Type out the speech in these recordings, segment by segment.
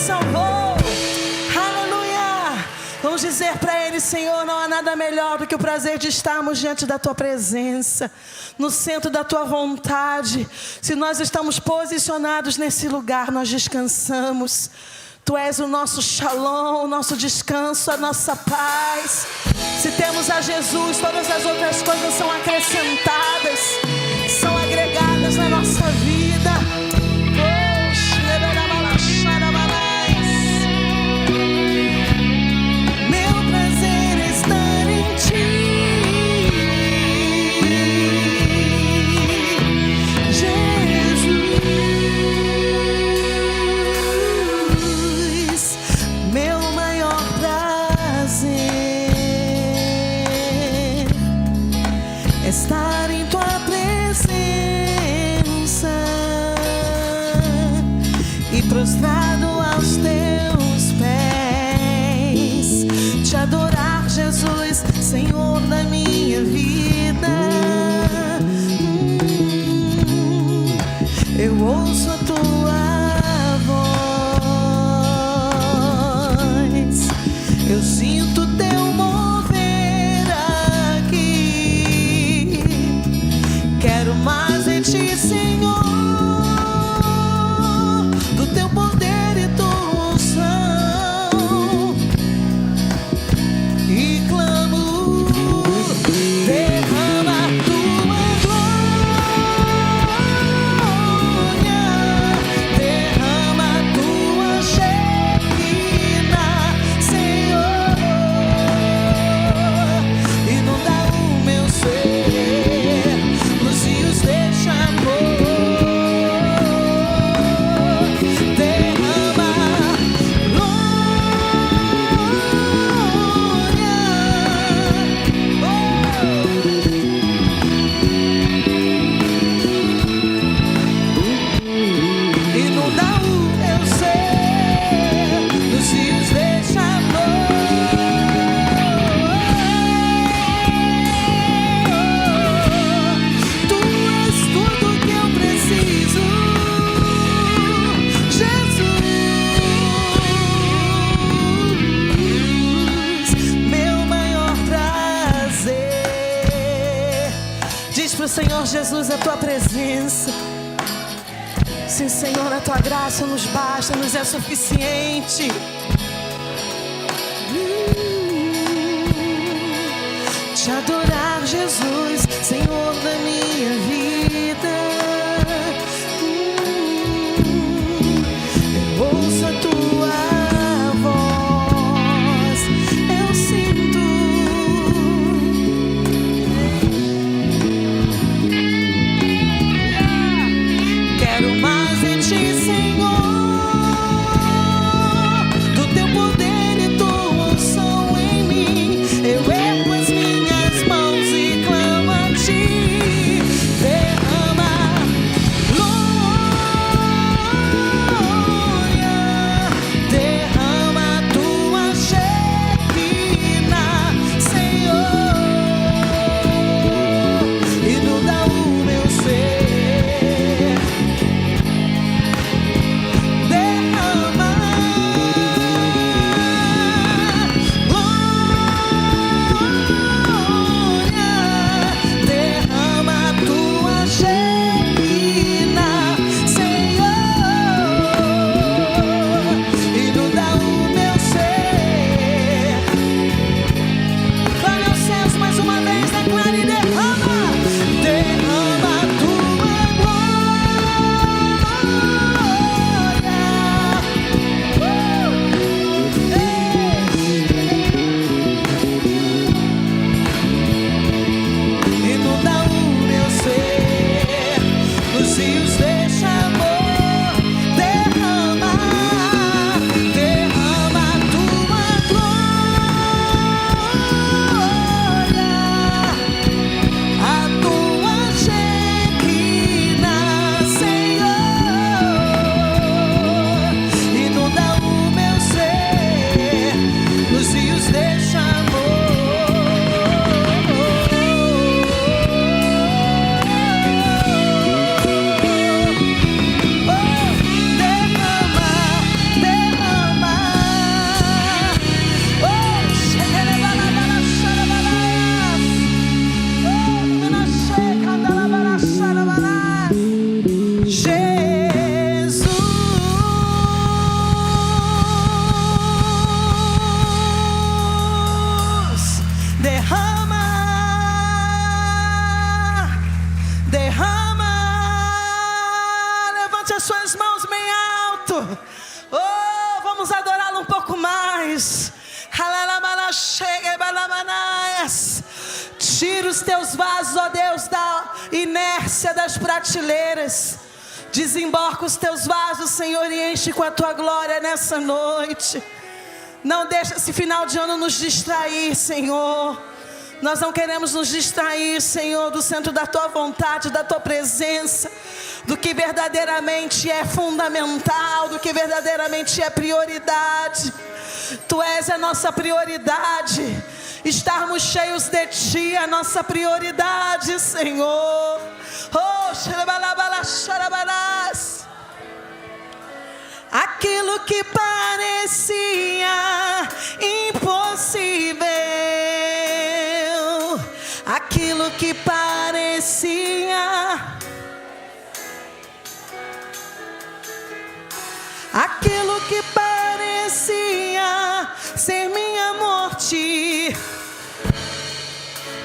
salvou. Aleluia. Vamos dizer para Ele: Senhor, não há nada melhor do que o prazer de estarmos diante da Tua presença, no centro da Tua vontade. Se nós estamos posicionados nesse lugar, nós descansamos. Tu és o nosso shalom, o nosso descanso, a nossa paz. Se temos a Jesus, todas as outras coisas são acrescentadas, são agregadas na nossa vida. Meu prazer é estar em Ti, Jesus. Meu maior prazer é estar em Tua presença e prostrado aos Teus pés, Te adorar, Jesus, Senhor da minha vida. Eu ouço a Tua voz, eu sinto Teu mover aqui. Quero mais de Ti, Senhor, do Teu poder e Tua unção, e clamo: derrama Tua glória, derrama Tua Shekinah, Senhor, inunda o meu ser, nos rios de amor. Derrama glória, inunda o meu ser, nos rios de amor. Tu és tudo que eu preciso, Jesus. Meu maior prazer. Diz pro Senhor: Jesus, a Tua presença. Sim, Senhor, a Tua graça nos basta, nos é suficiente. Te adorar, Jesus, Senhor da minha vida. Eu ouço a Tua voz, eu sinto. Quero mais de Ti, Senhor, do Teu poder e Tua unção em mim. Eu ergo as minhas mãos e clamo a Ti. Derrama Oh, vamos adorá-lo um pouco mais. Tira os teus vasos, ó Deus, da inércia das prateleiras. Desembarca os teus vasos, Senhor, e enche com a tua glória nessa noite. Não deixa esse final de ano nos distrair, Senhor. Nós não queremos nos distrair, Senhor, do centro da tua vontade, da tua presença, do que verdadeiramente é fundamental, do que verdadeiramente é prioridade. Tu és a nossa prioridade. Estarmos cheios de ti é a nossa prioridade, Senhor. Oh, xarabalabalaxarabalás. Aquilo que parecia impossível, aquilo que parecia, aquilo que parecia ser minha morte,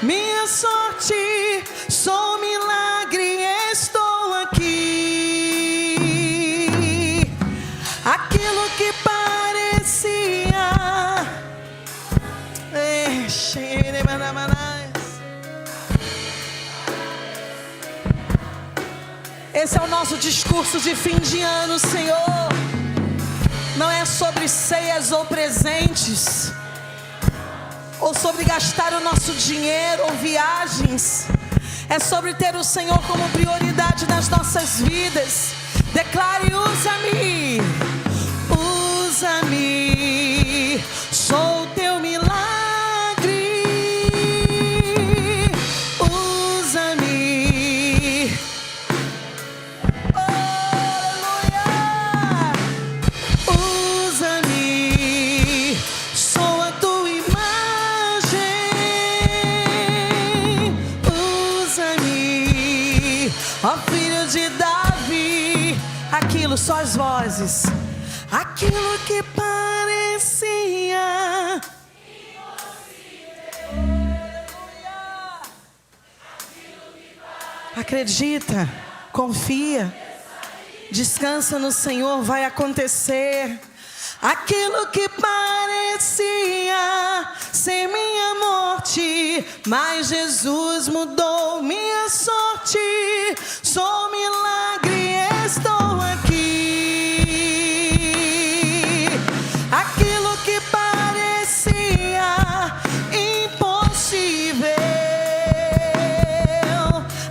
minha sorte, sou um milagre, estou aqui. Aquilo que parecia, esse é o nosso discurso de fim de ano, Senhor. Não é sobre ceias ou presentes, ou sobre gastar o nosso dinheiro ou viagens. É sobre ter o Senhor como prioridade nas nossas vidas. Declare: usa-me, usa-me, sou teu milagre. Usa-me, aleluia. Usa-me, sou a tua imagem. Usa-me, ó filho de Davi. Aquilo, só as vozes. Aquilo que parecia acredita, confia, descansa no Senhor, vai acontecer. Aquilo que parecia ser minha morte, mas Jesus mudou minha sorte. Sou um milagre, estou aqui. Aquilo que parecia impossível,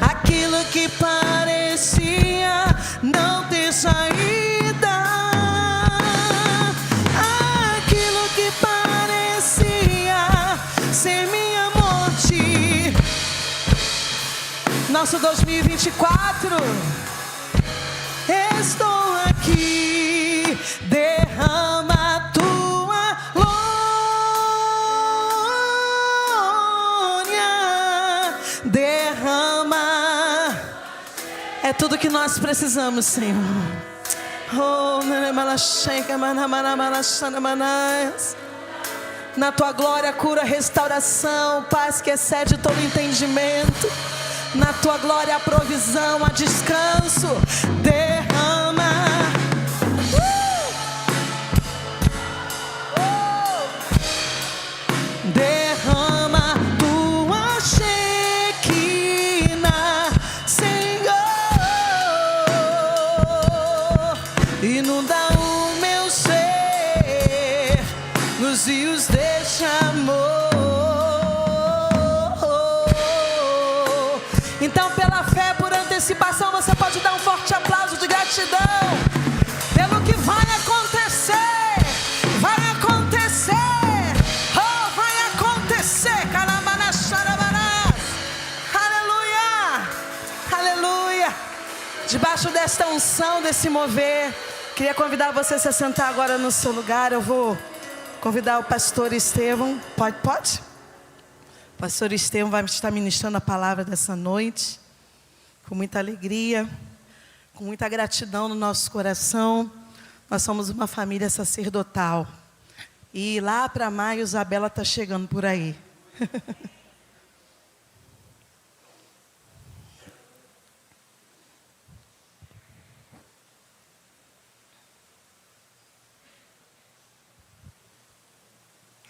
aquilo que parecia não ter saída, aquilo que parecia ser minha morte. Nosso 2024, estou aqui. Derrama a tua glória, derrama. É tudo que nós precisamos, Senhor. Oh, na tua glória, cura, restauração, paz que excede todo entendimento. Na tua glória, a provisão, a descanso. Derrama. Derrama tua Shekinah, Senhor. Inunda o meu ser nos rios deste amor. Então, pela fé, por antecipação, você pode dar um forte aplauso de gratidão pelo que vai acontecer. Vai acontecer. Oh, vai acontecer. Aleluia. Aleluia. Debaixo desta unção, desse mover, queria convidar você a se sentar agora no seu lugar. Eu vou convidar o pastor Estevão. Pode? O pastor Estevão vai estar ministrando a palavra dessa noite, com muita alegria, com muita gratidão no nosso coração. Nós somos uma família sacerdotal. E lá para maio, Isabela está chegando por aí.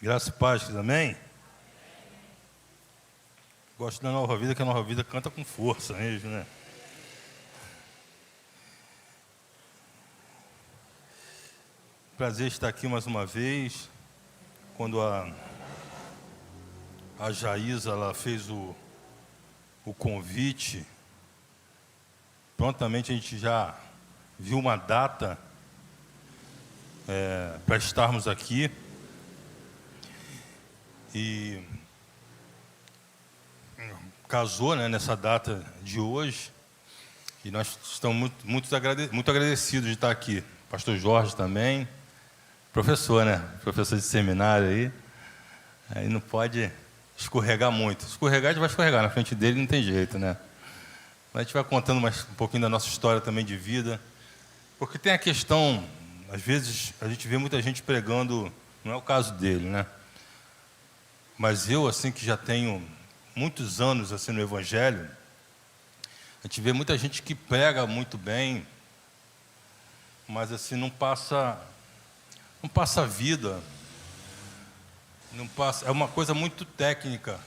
Graça e paz, amém? Gosto da Nova Vida, que a Nova Vida canta com força mesmo, né? Prazer estar aqui mais uma vez. Quando a Jaísa ela fez o convite, prontamente a gente já viu uma data para estarmos aqui. E casou, né, nessa data de hoje. E nós estamos muito agradecidos de estar aqui. Pastor Jorge também. Professor, né? Professor de seminário aí. Aí não pode escorregar muito. Escorregar, a gente vai escorregar. Na frente dele não tem jeito, né? Mas a gente vai contando mais um pouquinho da nossa história também de vida. Porque tem a questão, às vezes a gente vê muita gente pregando, não é o caso dele, né? Mas eu, assim, que já tenho muitos anos assim no Evangelho, a gente vê muita gente que prega muito bem, mas assim não passa a vida, é uma coisa muito técnica.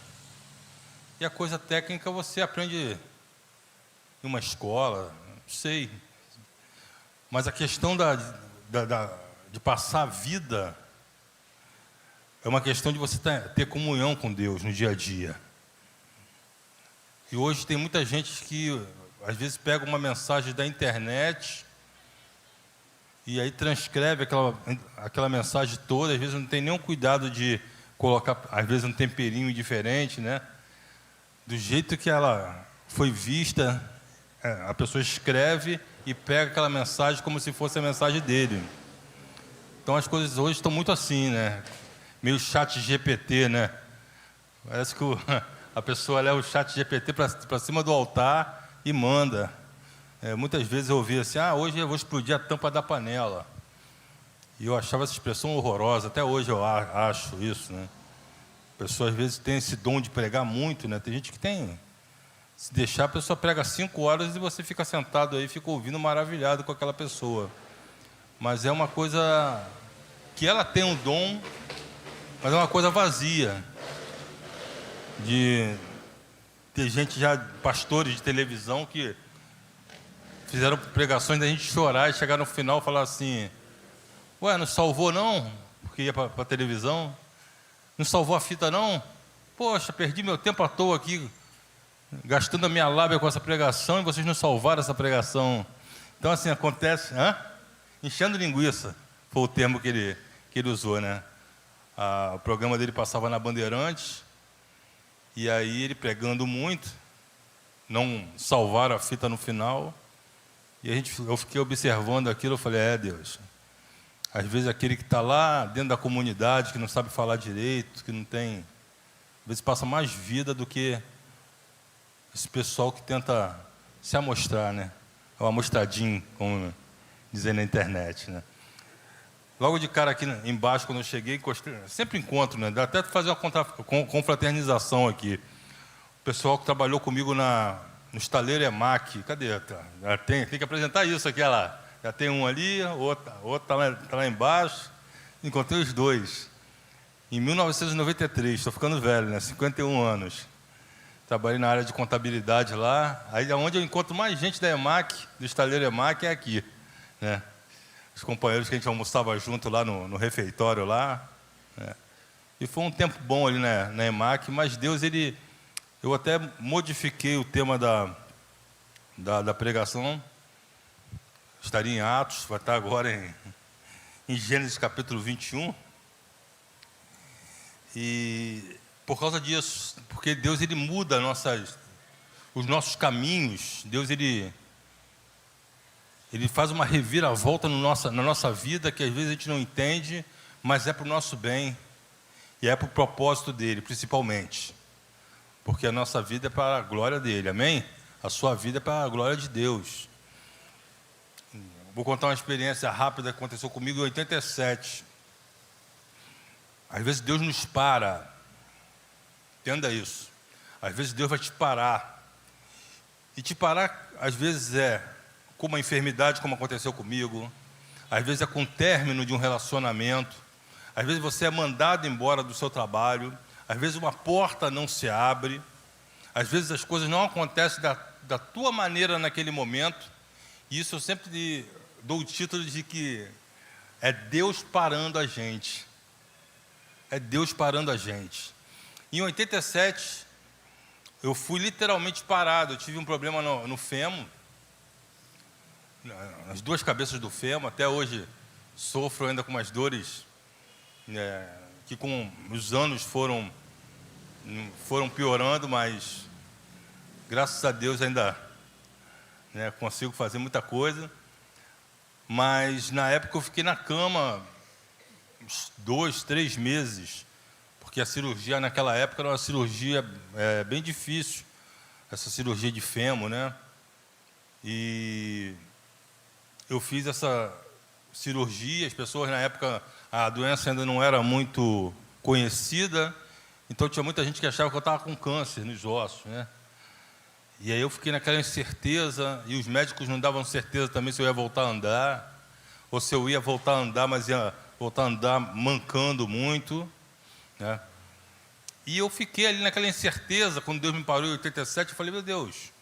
E a coisa técnica você aprende em uma escola, não sei. Mas a questão de passar a vida é uma questão de você ter comunhão com Deus no dia a dia. E hoje tem muita gente que, às vezes, pega uma mensagem da internet e aí transcreve aquela mensagem toda. Às vezes não tem nenhum cuidado de colocar, às vezes, um temperinho diferente, né? Do jeito que ela foi vista, a pessoa escreve e pega aquela mensagem como se fosse a mensagem dele. Então, as coisas hoje estão muito assim, né? Meio chat GPT, né? Parece que a pessoa leva o chat GPT para cima do altar e manda. Muitas vezes eu ouvi assim, hoje eu vou explodir a tampa da panela. E eu achava essa expressão horrorosa, até hoje eu acho isso, né? A pessoa às vezes tem esse dom de pregar muito, né? Tem gente que tem. Se deixar, a pessoa prega 5 horas e você fica sentado aí, fica ouvindo maravilhado com aquela pessoa. Mas é uma coisa que ela tem um dom, mas é uma coisa vazia. De ter gente já, pastores de televisão, que fizeram pregações da gente chorar e chegar no final e falar assim: ué, não salvou não? Porque ia para a televisão. Não salvou a fita não? Poxa, perdi meu tempo à toa aqui, gastando a minha lábia com essa pregação, e vocês não salvaram essa pregação. Então assim, acontece, enchendo linguiça, foi o termo que ele usou, né? O programa dele passava na Bandeirantes, e aí ele pregando muito, não salvaram a fita no final, e eu fiquei observando aquilo, eu falei, Deus, às vezes aquele que está lá dentro da comunidade, que não sabe falar direito, que não tem, às vezes passa mais vida do que esse pessoal que tenta se amostrar, né? É um amostradinho, como dizem na internet, né? Logo de cara aqui embaixo, quando eu cheguei, sempre encontro, né? Dá até para fazer uma confraternização aqui. O pessoal que trabalhou comigo no estaleiro EMAC, cadê? Tem que apresentar isso aqui, olha lá. Já tem um ali, outro está lá embaixo. Encontrei os dois. Em 1993, estou ficando velho, né? 51 anos. Trabalhei na área de contabilidade lá. Aí é onde eu encontro mais gente da EMAC, do estaleiro EMAC, é aqui, né? Os companheiros que a gente almoçava junto lá no refeitório lá, né? E foi um tempo bom ali na EMAC, mas Deus, eu até modifiquei o tema da pregação. Estaria em Atos, vai estar agora em Gênesis capítulo 21. E por causa disso, porque Deus ele muda os nossos caminhos, Deus ele faz uma reviravolta na nossa vida que às vezes a gente não entende, mas é para o nosso bem e é para o propósito dele, principalmente. Porque a nossa vida é para a glória dele, amém? A sua vida é para a glória de Deus. Vou contar uma experiência rápida que aconteceu comigo em 87. Às vezes Deus nos para, entenda isso. Às vezes Deus vai te parar. E te parar, às vezes com uma enfermidade, como aconteceu comigo. Às vezes é com o término de um relacionamento. às vezes você é mandado embora do seu trabalho, às vezes uma porta não se abre, às vezes as coisas não acontecem da tua maneira naquele momento, e isso eu sempre dou o título de que é Deus parando a gente. É Deus parando a gente. Em 87, eu fui literalmente parado. Eu tive um problema no fêmur, nas duas cabeças do fêmur. Até hoje sofro ainda com umas dores que com os anos foram piorando, mas graças a Deus ainda consigo fazer muita coisa. Mas na época eu fiquei na cama uns 2, 3 meses, porque a cirurgia naquela época era uma cirurgia bem difícil, essa cirurgia de fêmur, né? E eu fiz essa cirurgia, as pessoas na época, a doença ainda não era muito conhecida, então tinha muita gente que achava que eu estava com câncer nos ossos, né? E aí eu fiquei naquela incerteza, e os médicos não davam certeza também se eu ia voltar a andar, ou se eu ia voltar a andar, mas ia voltar a andar mancando muito, né? E eu fiquei ali naquela incerteza, quando Deus me parou em 87, eu falei, meu Deus,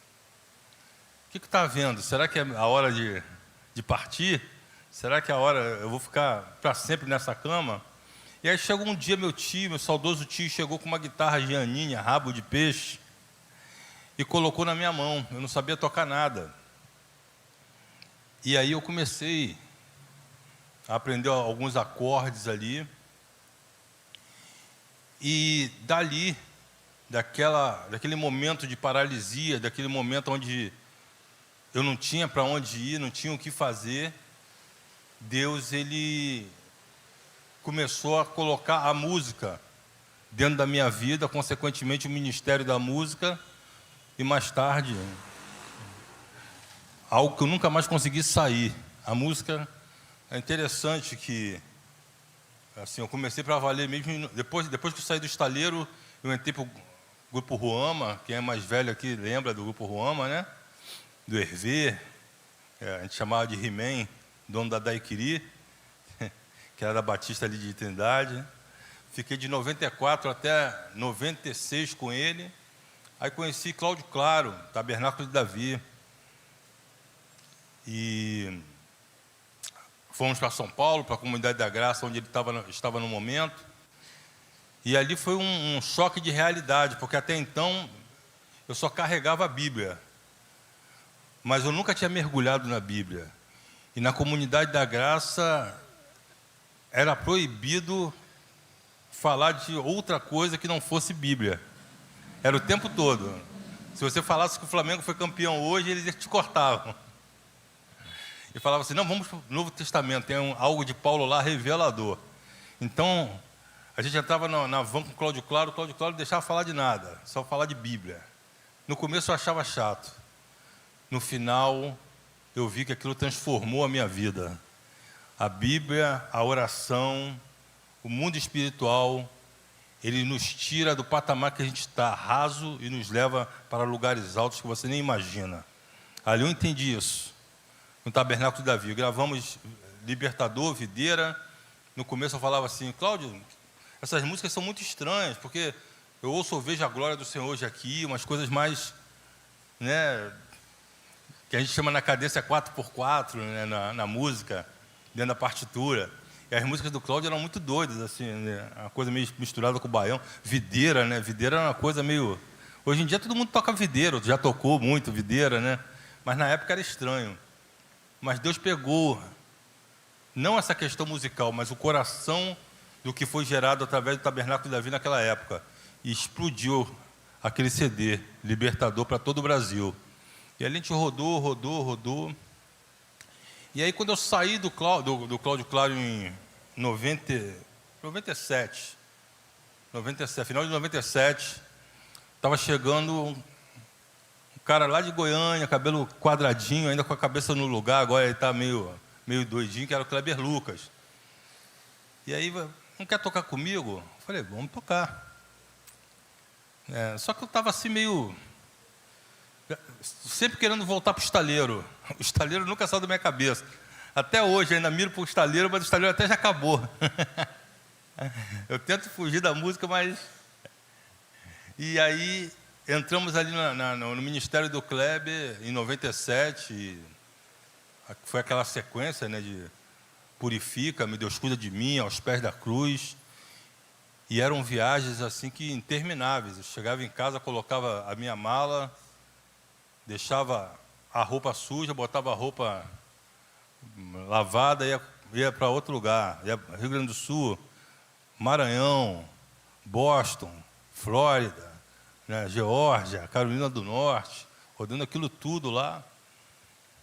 o que está havendo? Será que é a hora de partir? Será que é a hora, eu vou ficar para sempre nessa cama? E aí chegou um dia, meu saudoso tio, chegou com uma guitarra Gianninha, rabo de peixe, e colocou na minha mão. Eu não sabia tocar nada. E aí eu comecei a aprender alguns acordes ali. E dali, daquele momento de paralisia, daquele momento onde eu não tinha para onde ir, não tinha o que fazer, Deus, Ele começou a colocar a música dentro da minha vida, consequentemente o ministério da música, e mais tarde, algo que eu nunca mais consegui sair. A música, é interessante que, assim, eu comecei para valer mesmo, depois que eu saí do estaleiro, eu entrei para o Grupo Ruama. Quem é mais velho aqui lembra do Grupo Ruama, né? Do Hervé, a gente chamava de He-Man, dono da Daiquiri, que era da Batista ali de Trindade. Fiquei de 94 até 96 com ele. Aí conheci Cláudio Claro, Tabernáculo de Davi. E fomos para São Paulo, para a Comunidade da Graça, onde ele estava no momento. E ali foi um choque de realidade, porque até então eu só carregava a Bíblia, mas eu nunca tinha mergulhado na Bíblia. E na Comunidade da Graça era proibido falar de outra coisa que não fosse Bíblia. Era o tempo todo. Se você falasse que o Flamengo foi campeão hoje, eles te cortavam. E falavam assim, não, vamos para o Novo Testamento, tem algo de Paulo lá revelador. Então, a gente entrava na van com o Cláudio Claro não deixava falar de nada, só falar de Bíblia. No começo eu achava chato. No final, eu vi que aquilo transformou a minha vida. A Bíblia, a oração, o mundo espiritual, ele nos tira do patamar que a gente está raso e nos leva para lugares altos que você nem imagina. Ali eu entendi isso. No Tabernáculo de Davi, gravamos Libertador, Videira. No começo eu falava assim, Cláudio, essas músicas são muito estranhas, porque eu ouço ou vejo a glória do Senhor hoje aqui, umas coisas mais, né, que a gente chama na cadência 4x4, né, na música, dentro da partitura. E as músicas do Cláudio eram muito doidas, assim, né, uma coisa meio misturada com o baião. Videira, né, Videira era uma coisa meio... Hoje em dia todo mundo toca videira, já tocou muito videira, né, mas na época era estranho. Mas Deus pegou, não essa questão musical, mas o coração do que foi gerado através do Tabernáculo de Davi naquela época. E explodiu aquele CD, Libertador, para todo o Brasil. E a gente rodou. E aí, quando eu saí do Cláudio Claro em 97, final de 97, estava chegando um cara lá de Goiânia, cabelo quadradinho, ainda com a cabeça no lugar, agora ele está meio doidinho, que era o Kleber Lucas. E aí, não quer tocar comigo? Eu falei, vamos tocar. Só que eu estava assim meio... sempre querendo voltar para o estaleiro. O estaleiro nunca saiu da minha cabeça. Até hoje ainda miro para o estaleiro, mas o estaleiro até já acabou. Eu tento fugir da música, mas... E aí, entramos ali no Ministério do Kleber, em 97, foi aquela sequência, né, de Purifica-me, Deus cuida de mim, aos pés da cruz. E eram viagens assim que intermináveis. Eu chegava em casa, colocava a minha mala, deixava a roupa suja, botava a roupa lavada, ia para outro lugar. Ia Rio Grande do Sul, Maranhão, Boston, Flórida, né, Geórgia, Carolina do Norte, rodando aquilo tudo lá.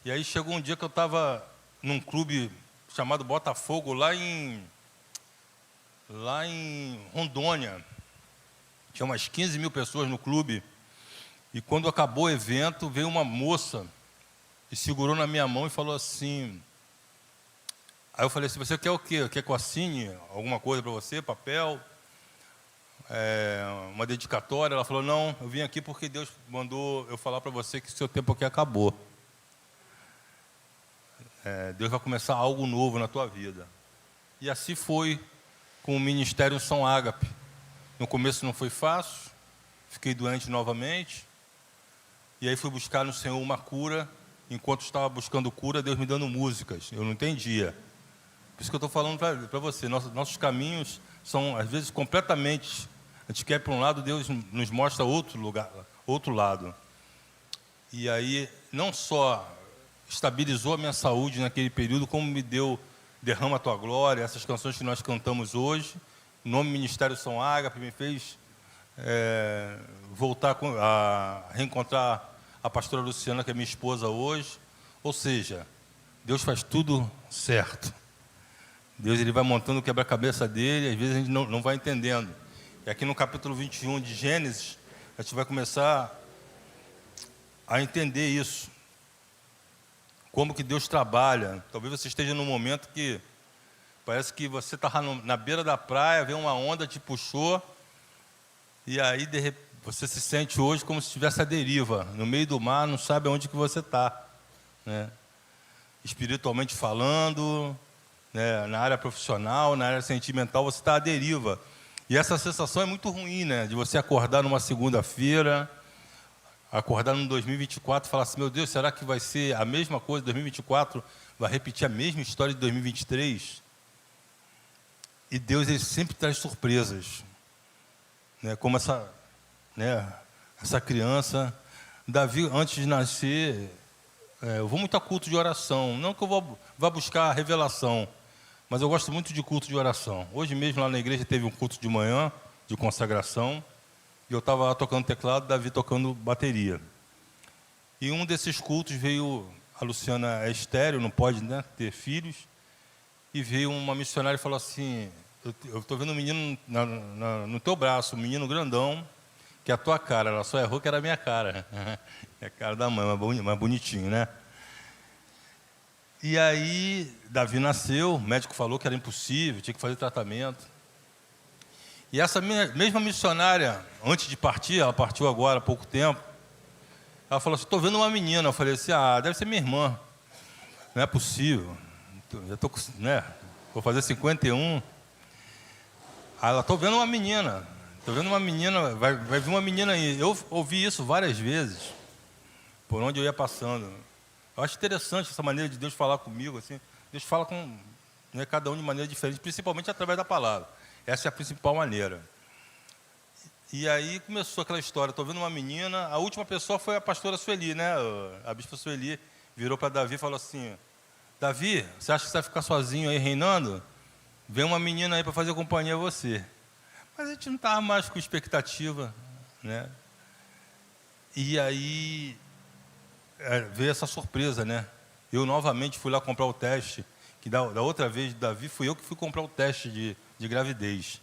E aí chegou um dia que eu estava num clube chamado Botafogo, lá em Rondônia. Tinha umas 15 mil pessoas no clube. E quando acabou o evento, veio uma moça e segurou na minha mão e falou assim... Aí eu falei assim, você quer o quê? Quer que eu assine alguma coisa para você, papel? Uma dedicatória? Ela falou, não, eu vim aqui porque Deus mandou eu falar para você que o seu tempo aqui acabou. Deus vai começar algo novo na tua vida. E assim foi com o Ministério São Ágape. No começo não foi fácil, fiquei doente novamente, e aí fui buscar no Senhor uma cura. Enquanto estava buscando cura, Deus me dando músicas, eu não entendia. Por isso que eu estou falando para você, nossos caminhos são às vezes completamente, a gente quer ir para um lado, Deus nos mostra outro lugar, outro lado. E aí, não só estabilizou a minha saúde naquele período, como me deu Derrama a Tua Glória, essas canções que nós cantamos hoje. O nome Ministério São Ágape me fez voltar a reencontrar a pastora Luciana, que é minha esposa hoje. Ou seja, Deus faz tudo certo. Deus, ele vai montando o quebra-cabeça dele, às vezes a gente não vai entendendo. E aqui no capítulo 21 de Gênesis, a gente vai começar a entender isso. Como que Deus trabalha. Talvez você esteja num momento que parece que você está na beira da praia, vem uma onda, te puxou, e aí você se sente hoje como se estivesse à deriva, no meio do mar, não sabe onde que você está, né? Espiritualmente falando, né? Na área profissional, na área sentimental, você está à deriva. E essa sensação é muito ruim, né? De você acordar numa segunda-feira, acordar no 2024 e falar assim, meu Deus, será que vai ser a mesma coisa? 2024 vai repetir a mesma história de 2023? E Deus, ele sempre traz surpresas, né? Como essa criança. Davi, antes de nascer, eu vou muito a culto de oração. Não que eu vá buscar revelação, mas eu gosto muito de culto de oração. Hoje mesmo lá na igreja teve um culto de manhã, de consagração, e eu estava lá tocando teclado, Davi tocando bateria. E um desses cultos veio, a Luciana é estéril, não pode, né, ter filhos, e veio uma missionária e falou assim, eu estou vendo um menino no teu braço, um menino grandão, que é a tua cara. Ela só errou que era a minha cara. É a cara da mãe, mais bonitinho, né? E aí, Davi nasceu, o médico falou que era impossível, tinha que fazer tratamento. E essa mesma missionária, antes de partir, ela partiu agora há pouco tempo, ela falou assim, estou vendo uma menina. Eu falei assim, deve ser minha irmã. Não é possível. Já estou, né? Vou fazer 51. Aí ela, estou vendo uma menina. Estou vendo uma menina, vai vir uma menina aí. Eu ouvi isso várias vezes, por onde eu ia passando. Eu acho interessante essa maneira de Deus falar comigo, assim. Deus fala com, né, cada um de maneira diferente, principalmente através da palavra. Essa é a principal maneira. E aí começou aquela história. Estou vendo uma menina. A última pessoa foi a pastora Sueli, né? A bispa Sueli virou para Davi e falou assim, Davi, você acha que você vai ficar sozinho aí reinando? Vem uma menina aí para fazer companhia a você. Mas a gente não estava mais com expectativa, né? E aí veio essa surpresa, né? Eu novamente fui lá comprar o teste, que da outra vez, Davi, fui eu que fui comprar o teste de gravidez.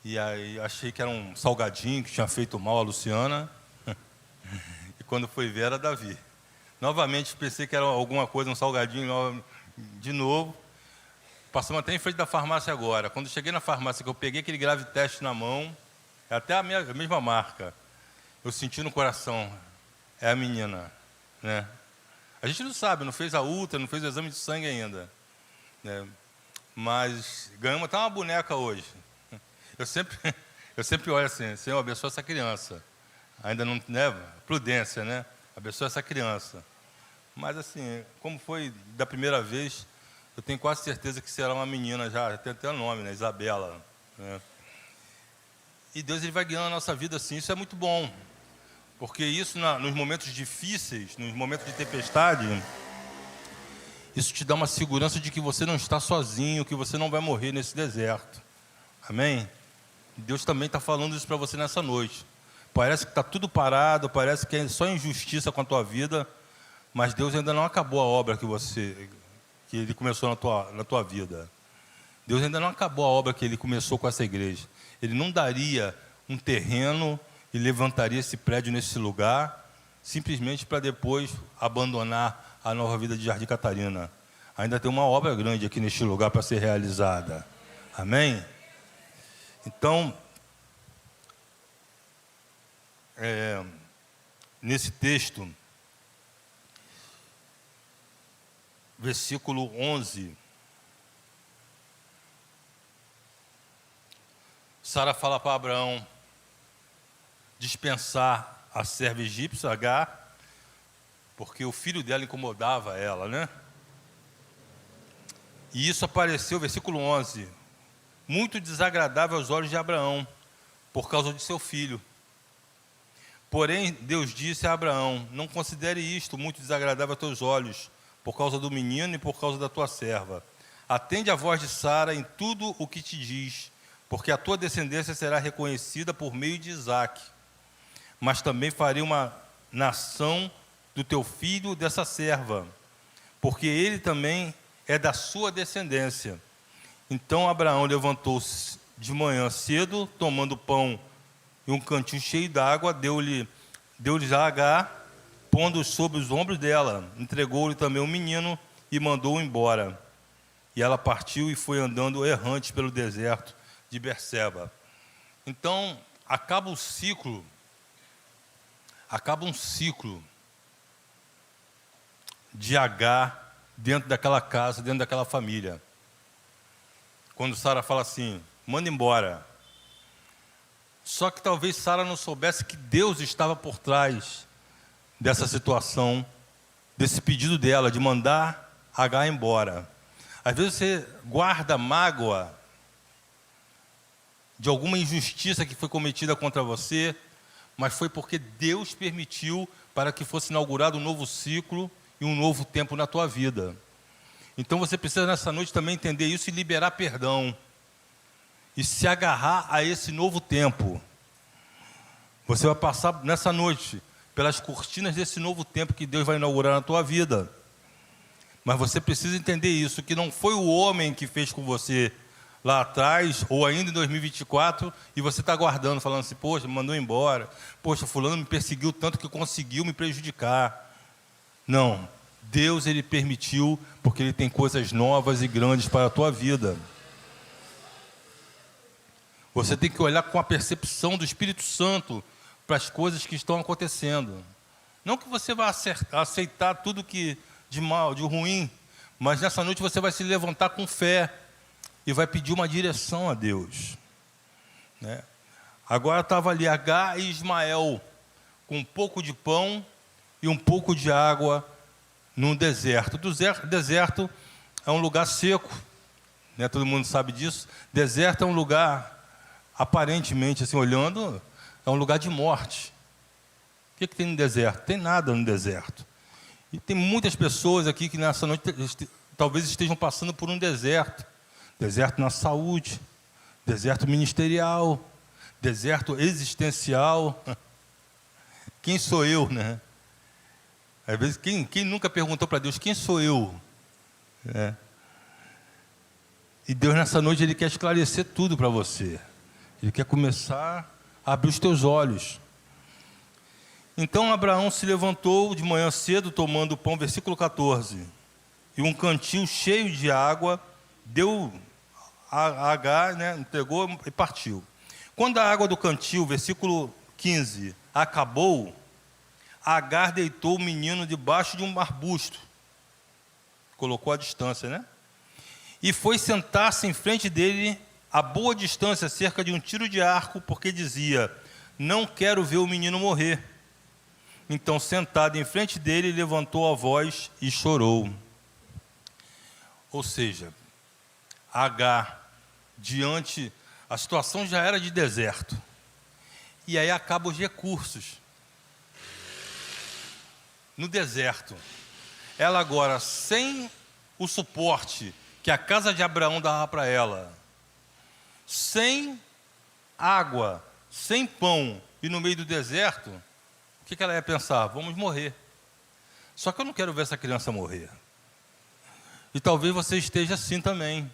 E aí achei que era um salgadinho que tinha feito mal a Luciana. E quando fui ver, era Davi. Novamente pensei que era alguma coisa, um salgadinho de novo. Passamos até em frente da farmácia agora. Quando cheguei na farmácia, que eu peguei aquele Graviteste na mão, é até a mesma marca, eu senti no coração, é a menina, né? A gente não sabe, não fez a ultra, não fez o exame de sangue ainda, né? Mas ganhamos até uma boneca hoje. Eu sempre olho assim, Senhor, abençoa essa criança. Ainda não, né? Prudência, né? Abençoa essa criança. Mas assim, como foi da primeira vez, eu tenho quase certeza que será uma menina já, tem até o nome, né? Isabela. Né? E Deus, ele vai guiando a nossa vida assim, isso é muito bom. Porque isso, nos momentos difíceis, nos momentos de tempestade, isso te dá uma segurança de que você não está sozinho, que você não vai morrer nesse deserto. Amém? Deus também está falando isso para você nessa noite. Parece que está tudo parado, parece que é só injustiça com a tua vida, mas Deus ainda não acabou a obra que Ele começou na tua vida. Deus ainda não acabou a obra que Ele começou com essa igreja. Ele não daria um terreno e levantaria esse prédio nesse lugar, simplesmente para depois abandonar a nova vida de Jardim Catarina. Ainda tem uma obra grande aqui neste lugar para ser realizada. Amém? Então, nesse texto, versículo 11, Sara fala para Abraão dispensar a serva egípcia, Agar, porque o filho dela incomodava ela, né? E isso apareceu, versículo 11, muito desagradável aos olhos de Abraão, por causa de seu filho. Porém, Deus disse a Abraão, não considere isto muito desagradável aos teus olhos, por causa do menino e por causa da tua serva. Atende a voz de Sara em tudo o que te diz, porque a tua descendência será reconhecida por meio de Isaque. Mas também farei uma nação do teu filho dessa serva, porque ele também é da sua descendência. Então Abraão levantou-se de manhã cedo, tomando pão e um cantil cheio d'água, deu-lhe a Agar, pondo sobre os ombros dela, entregou-lhe também o menino e mandou-o embora. E ela partiu e foi andando errante pelo deserto de Berseba. Então, acaba um ciclo de Agar dentro daquela casa, dentro daquela família. Quando Sara fala assim, manda embora. Só que talvez Sara não soubesse que Deus estava por trás dessa situação, desse pedido dela de mandar Agar embora. Às vezes você guarda mágoa de alguma injustiça que foi cometida contra você, mas foi porque Deus permitiu para que fosse inaugurado um novo ciclo e um novo tempo na tua vida. Então você precisa nessa noite também entender isso e liberar perdão. E se agarrar a esse novo tempo. Você vai passar nessa noite pelas cortinas desse novo tempo que Deus vai inaugurar na tua vida. Mas você precisa entender isso, que não foi o homem que fez com você lá atrás, ou ainda em 2024, e você está aguardando, falando assim, poxa, me mandou embora, poxa, fulano me perseguiu tanto que conseguiu me prejudicar. Não, Deus, Ele permitiu, porque Ele tem coisas novas e grandes para a tua vida. Você tem que olhar com a percepção do Espírito Santo para as coisas que estão acontecendo. Não que você vá aceitar tudo que de mal, de ruim, mas nessa noite você vai se levantar com fé e vai pedir uma direção a Deus. Né? Agora estava ali Agar e Ismael, com um pouco de pão e um pouco de água no deserto. O deserto é um lugar seco, né? Todo mundo sabe disso. Deserto é um lugar, aparentemente, assim, olhando, é um lugar de morte. O que tem no deserto? Tem nada no deserto. E tem muitas pessoas aqui que nessa noite talvez estejam passando por um deserto. Deserto na saúde, deserto ministerial, deserto existencial. Quem sou eu, né? Às vezes, quem nunca perguntou para Deus, quem sou eu? É. E Deus nessa noite, Ele quer esclarecer tudo para você. Ele quer começar a abrir os teus olhos. Então Abraão se levantou de manhã cedo, tomando o pão, versículo 14, e um cantil cheio de água, deu a Agar, né, entregou e partiu. Quando a água do cantil, versículo 15, acabou, Agar deitou o menino debaixo de um arbusto, colocou a distância, né? e foi sentar-se em frente dele, a boa distância, cerca de um tiro de arco, porque dizia: não quero ver o menino morrer. Então, sentado em frente dele, levantou a voz e chorou. Ou seja, Agar, diante, a situação já era de deserto, e aí acabam os recursos. No deserto, ela agora, sem o suporte que a casa de Abraão dava para ela, sem água, sem pão, e no meio do deserto, o que ela ia pensar? Vamos morrer. Só que eu não quero ver essa criança morrer. E talvez você esteja assim também,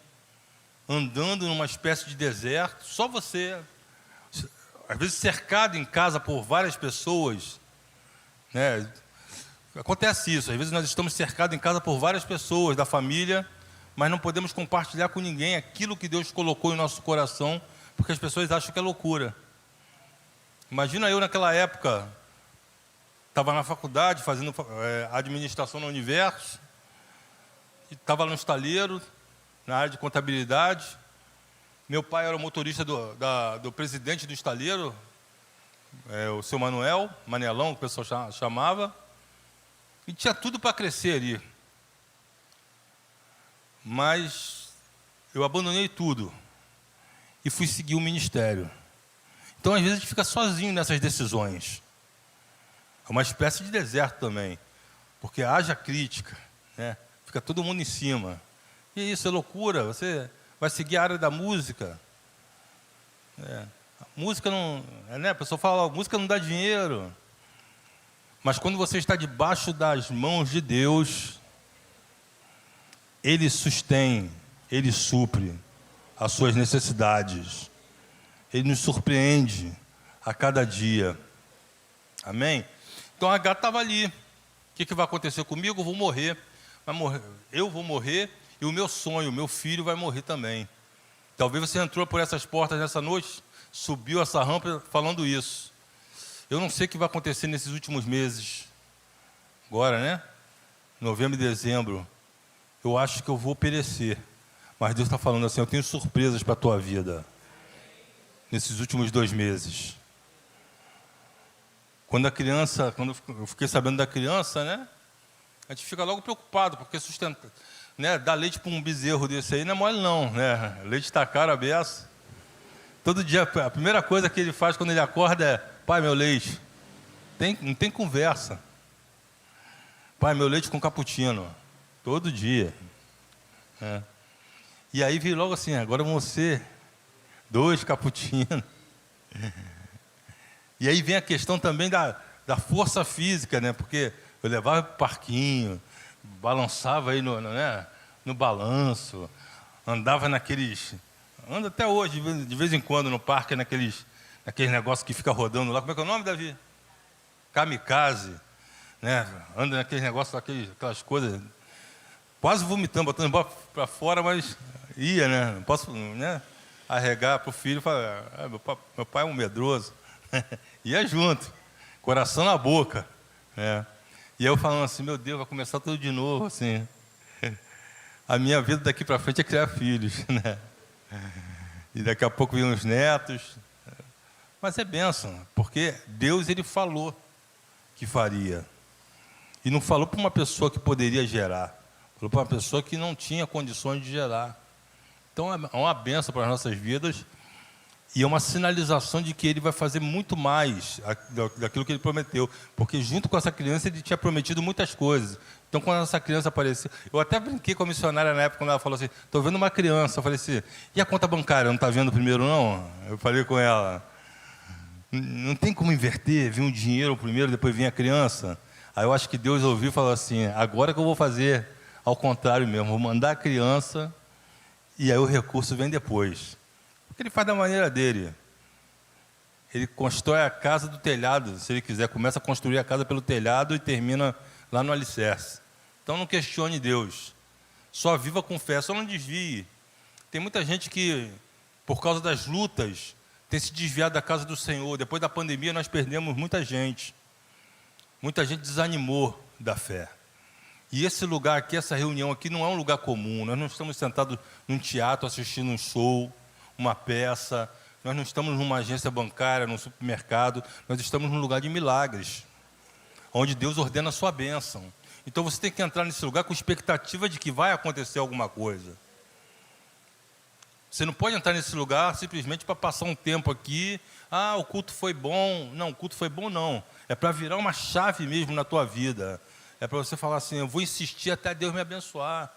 andando numa espécie de deserto, só você, às vezes cercado em casa por várias pessoas, né? Acontece isso, às vezes nós estamos cercados em casa por várias pessoas da família, mas não podemos compartilhar com ninguém aquilo que Deus colocou em nosso coração, porque as pessoas acham que é loucura. Imagina eu naquela época, estava na faculdade, fazendo administração no Universo, estava no estaleiro, na área de contabilidade. Meu pai era o motorista do presidente do estaleiro, o seu Manelão, que o pessoal chamava, e tinha tudo para crescer ali. Mas eu abandonei tudo e fui seguir o ministério. Então, às vezes, a gente fica sozinho nessas decisões. É uma espécie de deserto também, porque haja crítica, né? Fica todo mundo em cima. E isso é loucura, você vai seguir a área da música. A música não... né? A pessoa fala, a música não dá dinheiro. Mas quando você está debaixo das mãos de Deus, Ele sustém, Ele supre as suas necessidades. Ele nos surpreende a cada dia. Amém? Então a Agar estava ali. O que vai acontecer comigo? Eu vou morrer. Eu vou morrer e o meu sonho, o meu filho vai morrer também. Talvez você entrou por essas portas nessa noite, subiu essa rampa falando isso. Eu não sei o que vai acontecer nesses últimos meses. Agora, né? Novembro e dezembro. Eu acho que eu vou perecer. Mas Deus está falando assim, eu tenho surpresas para a tua vida. Nesses últimos 2 meses. Quando eu fiquei sabendo da criança, né? A gente fica logo preocupado, porque sustentar, né? Dar leite para um bezerro desse aí não é mole não, né? Leite está caro a beça. Todo dia, a primeira coisa que ele faz quando ele acorda é: pai, meu leite. Não tem conversa. Pai, meu leite com cappuccino. Todo dia. E aí veio logo assim, agora vão ser 2 cappuccinos. E aí vem a questão também da força física, né? Porque eu levava para o parquinho, balançava aí no balanço, andava naqueles... Ando até hoje, de vez em quando, no parque, naqueles negócios que fica rodando lá. Como é que é o nome, Davi? Kamikaze. Né? Anda naqueles negócios, aquelas coisas... Quase vomitando, botando para fora, mas ia, né? Não posso, né? Arregar para o filho e falar: meu pai é um medroso. Ia junto, coração na boca. Né? E eu falando assim: meu Deus, vai começar tudo de novo. Assim. A minha vida daqui para frente é criar filhos. Né? E daqui a pouco vêm os netos. Mas é bênção, porque Deus, Ele falou que faria. E não falou para uma pessoa que poderia gerar. Falou para uma pessoa que não tinha condições de gerar. Então é uma bênção para as nossas vidas e é uma sinalização de que Ele vai fazer muito mais daquilo que Ele prometeu. Porque junto com essa criança Ele tinha prometido muitas coisas. Então quando essa criança apareceu... Eu até brinquei com a missionária na época, quando ela falou assim: estou vendo uma criança. Eu falei assim: e a conta bancária, não está vendo primeiro não? Eu falei com ela: não tem como inverter, vir um dinheiro primeiro, depois vir a criança? Aí eu acho que Deus ouviu e falou assim: agora que eu vou fazer ao contrário mesmo, vou mandar a criança e aí o recurso vem depois. Porque Ele faz da maneira dele. Ele constrói a casa do telhado, se Ele quiser. Começa a construir a casa pelo telhado e termina lá no alicerce. Então não questione Deus. Só viva com fé, só não desvie. Tem muita gente que, por causa das lutas, tem se desviado da casa do Senhor. Depois da pandemia nós perdemos muita gente. Muita gente desanimou da fé. E esse lugar aqui, essa reunião aqui, não é um lugar comum. Nós não estamos sentados num teatro assistindo um show, uma peça. Nós não estamos numa agência bancária, num supermercado. Nós estamos num lugar de milagres, onde Deus ordena a sua bênção. Então você tem que entrar nesse lugar com expectativa de que vai acontecer alguma coisa. Você não pode entrar nesse lugar simplesmente para passar um tempo aqui. Ah, o culto foi bom. Não, o culto foi bom não. É para virar uma chave mesmo na tua vida. É para você falar assim, eu vou insistir até Deus me abençoar.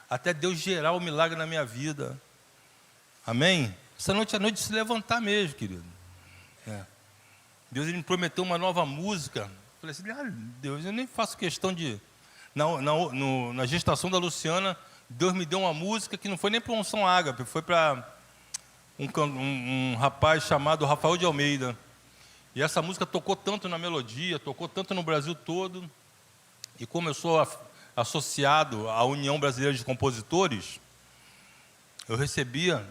Até Deus gerar o milagre na minha vida. Amém? Essa noite é noite de se levantar mesmo, querido. Deus ele me prometeu uma nova música. Eu falei assim, Deus, eu nem faço questão de... Na gestação da Luciana, Deus me deu uma música que não foi nem para Unção Ágape, foi para um rapaz chamado Rafael de Almeida. E essa música tocou tanto na melodia, tocou tanto no Brasil todo. E como eu sou associado à União Brasileira de Compositores, eu recebia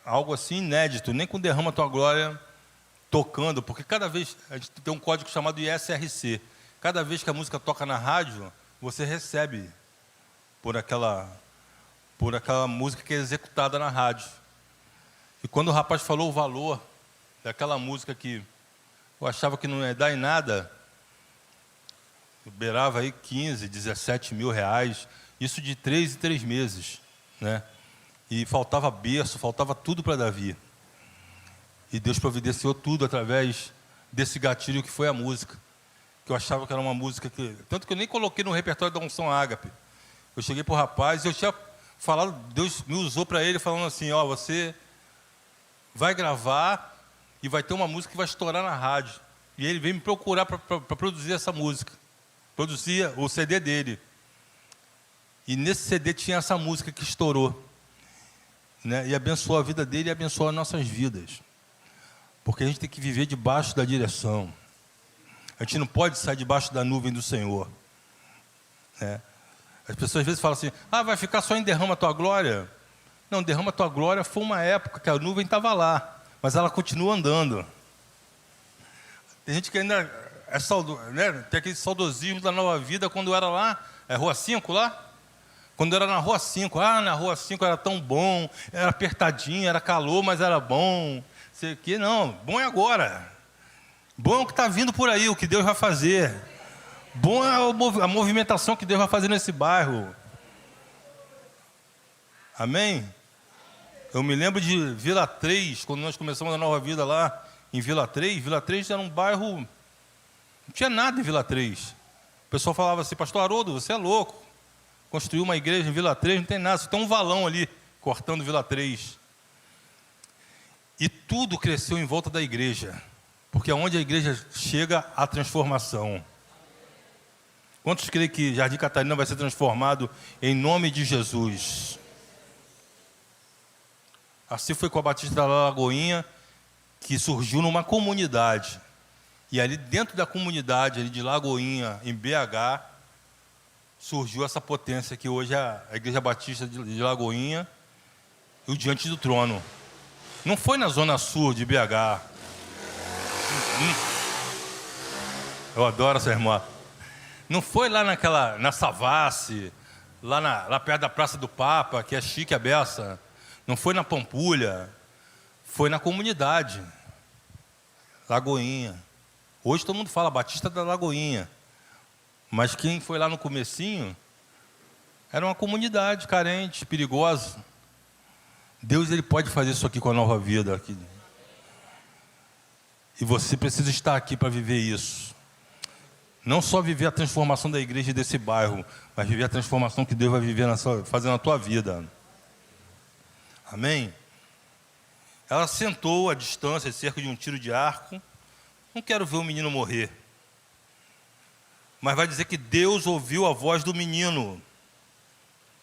algo assim inédito, nem com Derrama Tua Glória tocando, porque cada vez, a gente tem um código chamado ISRC, cada vez que a música toca na rádio, você recebe por aquela música que é executada na rádio. E quando o rapaz falou o valor daquela música que eu achava que não ia dar em nada, eu beirava aí 15, 17 mil reais, isso de 3 em 3 meses, né? E faltava berço, faltava tudo para Davi. E Deus providenciou tudo através desse gatilho que foi a música. Que eu achava que era uma música que... Tanto que eu nem coloquei no repertório da Unção Ágape. Eu cheguei para o rapaz e eu tinha falado, Deus me usou para ele falando assim, ó, você vai gravar e vai ter uma música que vai estourar na rádio. E ele veio me procurar para produzir essa música. Produzia o CD dele. E nesse CD tinha essa música que estourou. Né? E abençoou a vida dele e abençoou as nossas vidas. Porque a gente tem que viver debaixo da direção. A gente não pode sair debaixo da nuvem do Senhor. Né? As pessoas às vezes falam assim, vai ficar só em Derrama Tua Glória? Não, Derrama Tua Glória foi uma época que a nuvem estava lá, mas ela continua andando. Tem gente que ainda né? Tem aquele saudosismo da Nova Vida quando era lá, Rua 5 lá? Quando era na Rua 5, na Rua 5 era tão bom, era apertadinho, era calor, mas era bom. Sei que não, bom é agora. Bom é o que está vindo por aí, o que Deus vai fazer. Bom é a movimentação que Deus vai fazer nesse bairro. Amém? Eu me lembro de Vila 3, quando nós começamos a Nova Vida lá em Vila 3. Vila 3 era um bairro... Não tinha nada em Vila 3. O pessoal falava assim, pastor Haroldo, você é louco. Construiu uma igreja em Vila 3, não tem nada, só tem um valão ali, cortando Vila 3. E tudo cresceu em volta da igreja. Porque onde a igreja chega, a transformação. Quantos creem que Jardim Catarina vai ser transformado em nome de Jesus? Assim foi com a Batista da Lagoinha, que surgiu numa comunidade. E ali dentro da comunidade ali de Lagoinha, em BH, surgiu essa potência que hoje é a Igreja Batista de Lagoinha e o Diante do Trono. Não foi na zona sul de BH. Eu adoro essa irmã. Não foi lá na Savassi, lá perto da Praça do Papa, que é chique a beça. Não foi na Pampulha. Foi na comunidade. Lagoinha. Hoje todo mundo fala Batista da Lagoinha. Mas quem foi lá no comecinho era uma comunidade carente, perigosa. Deus ele pode fazer isso aqui com a Nova Vida. Aqui. E você precisa estar aqui para viver isso. Não só viver a transformação da igreja desse bairro, mas viver a transformação que Deus vai fazer na tua vida. Amém? Ela sentou à distância, cerca de um tiro de arco. Não quero ver o menino morrer. Mas vai dizer que Deus ouviu a voz do menino.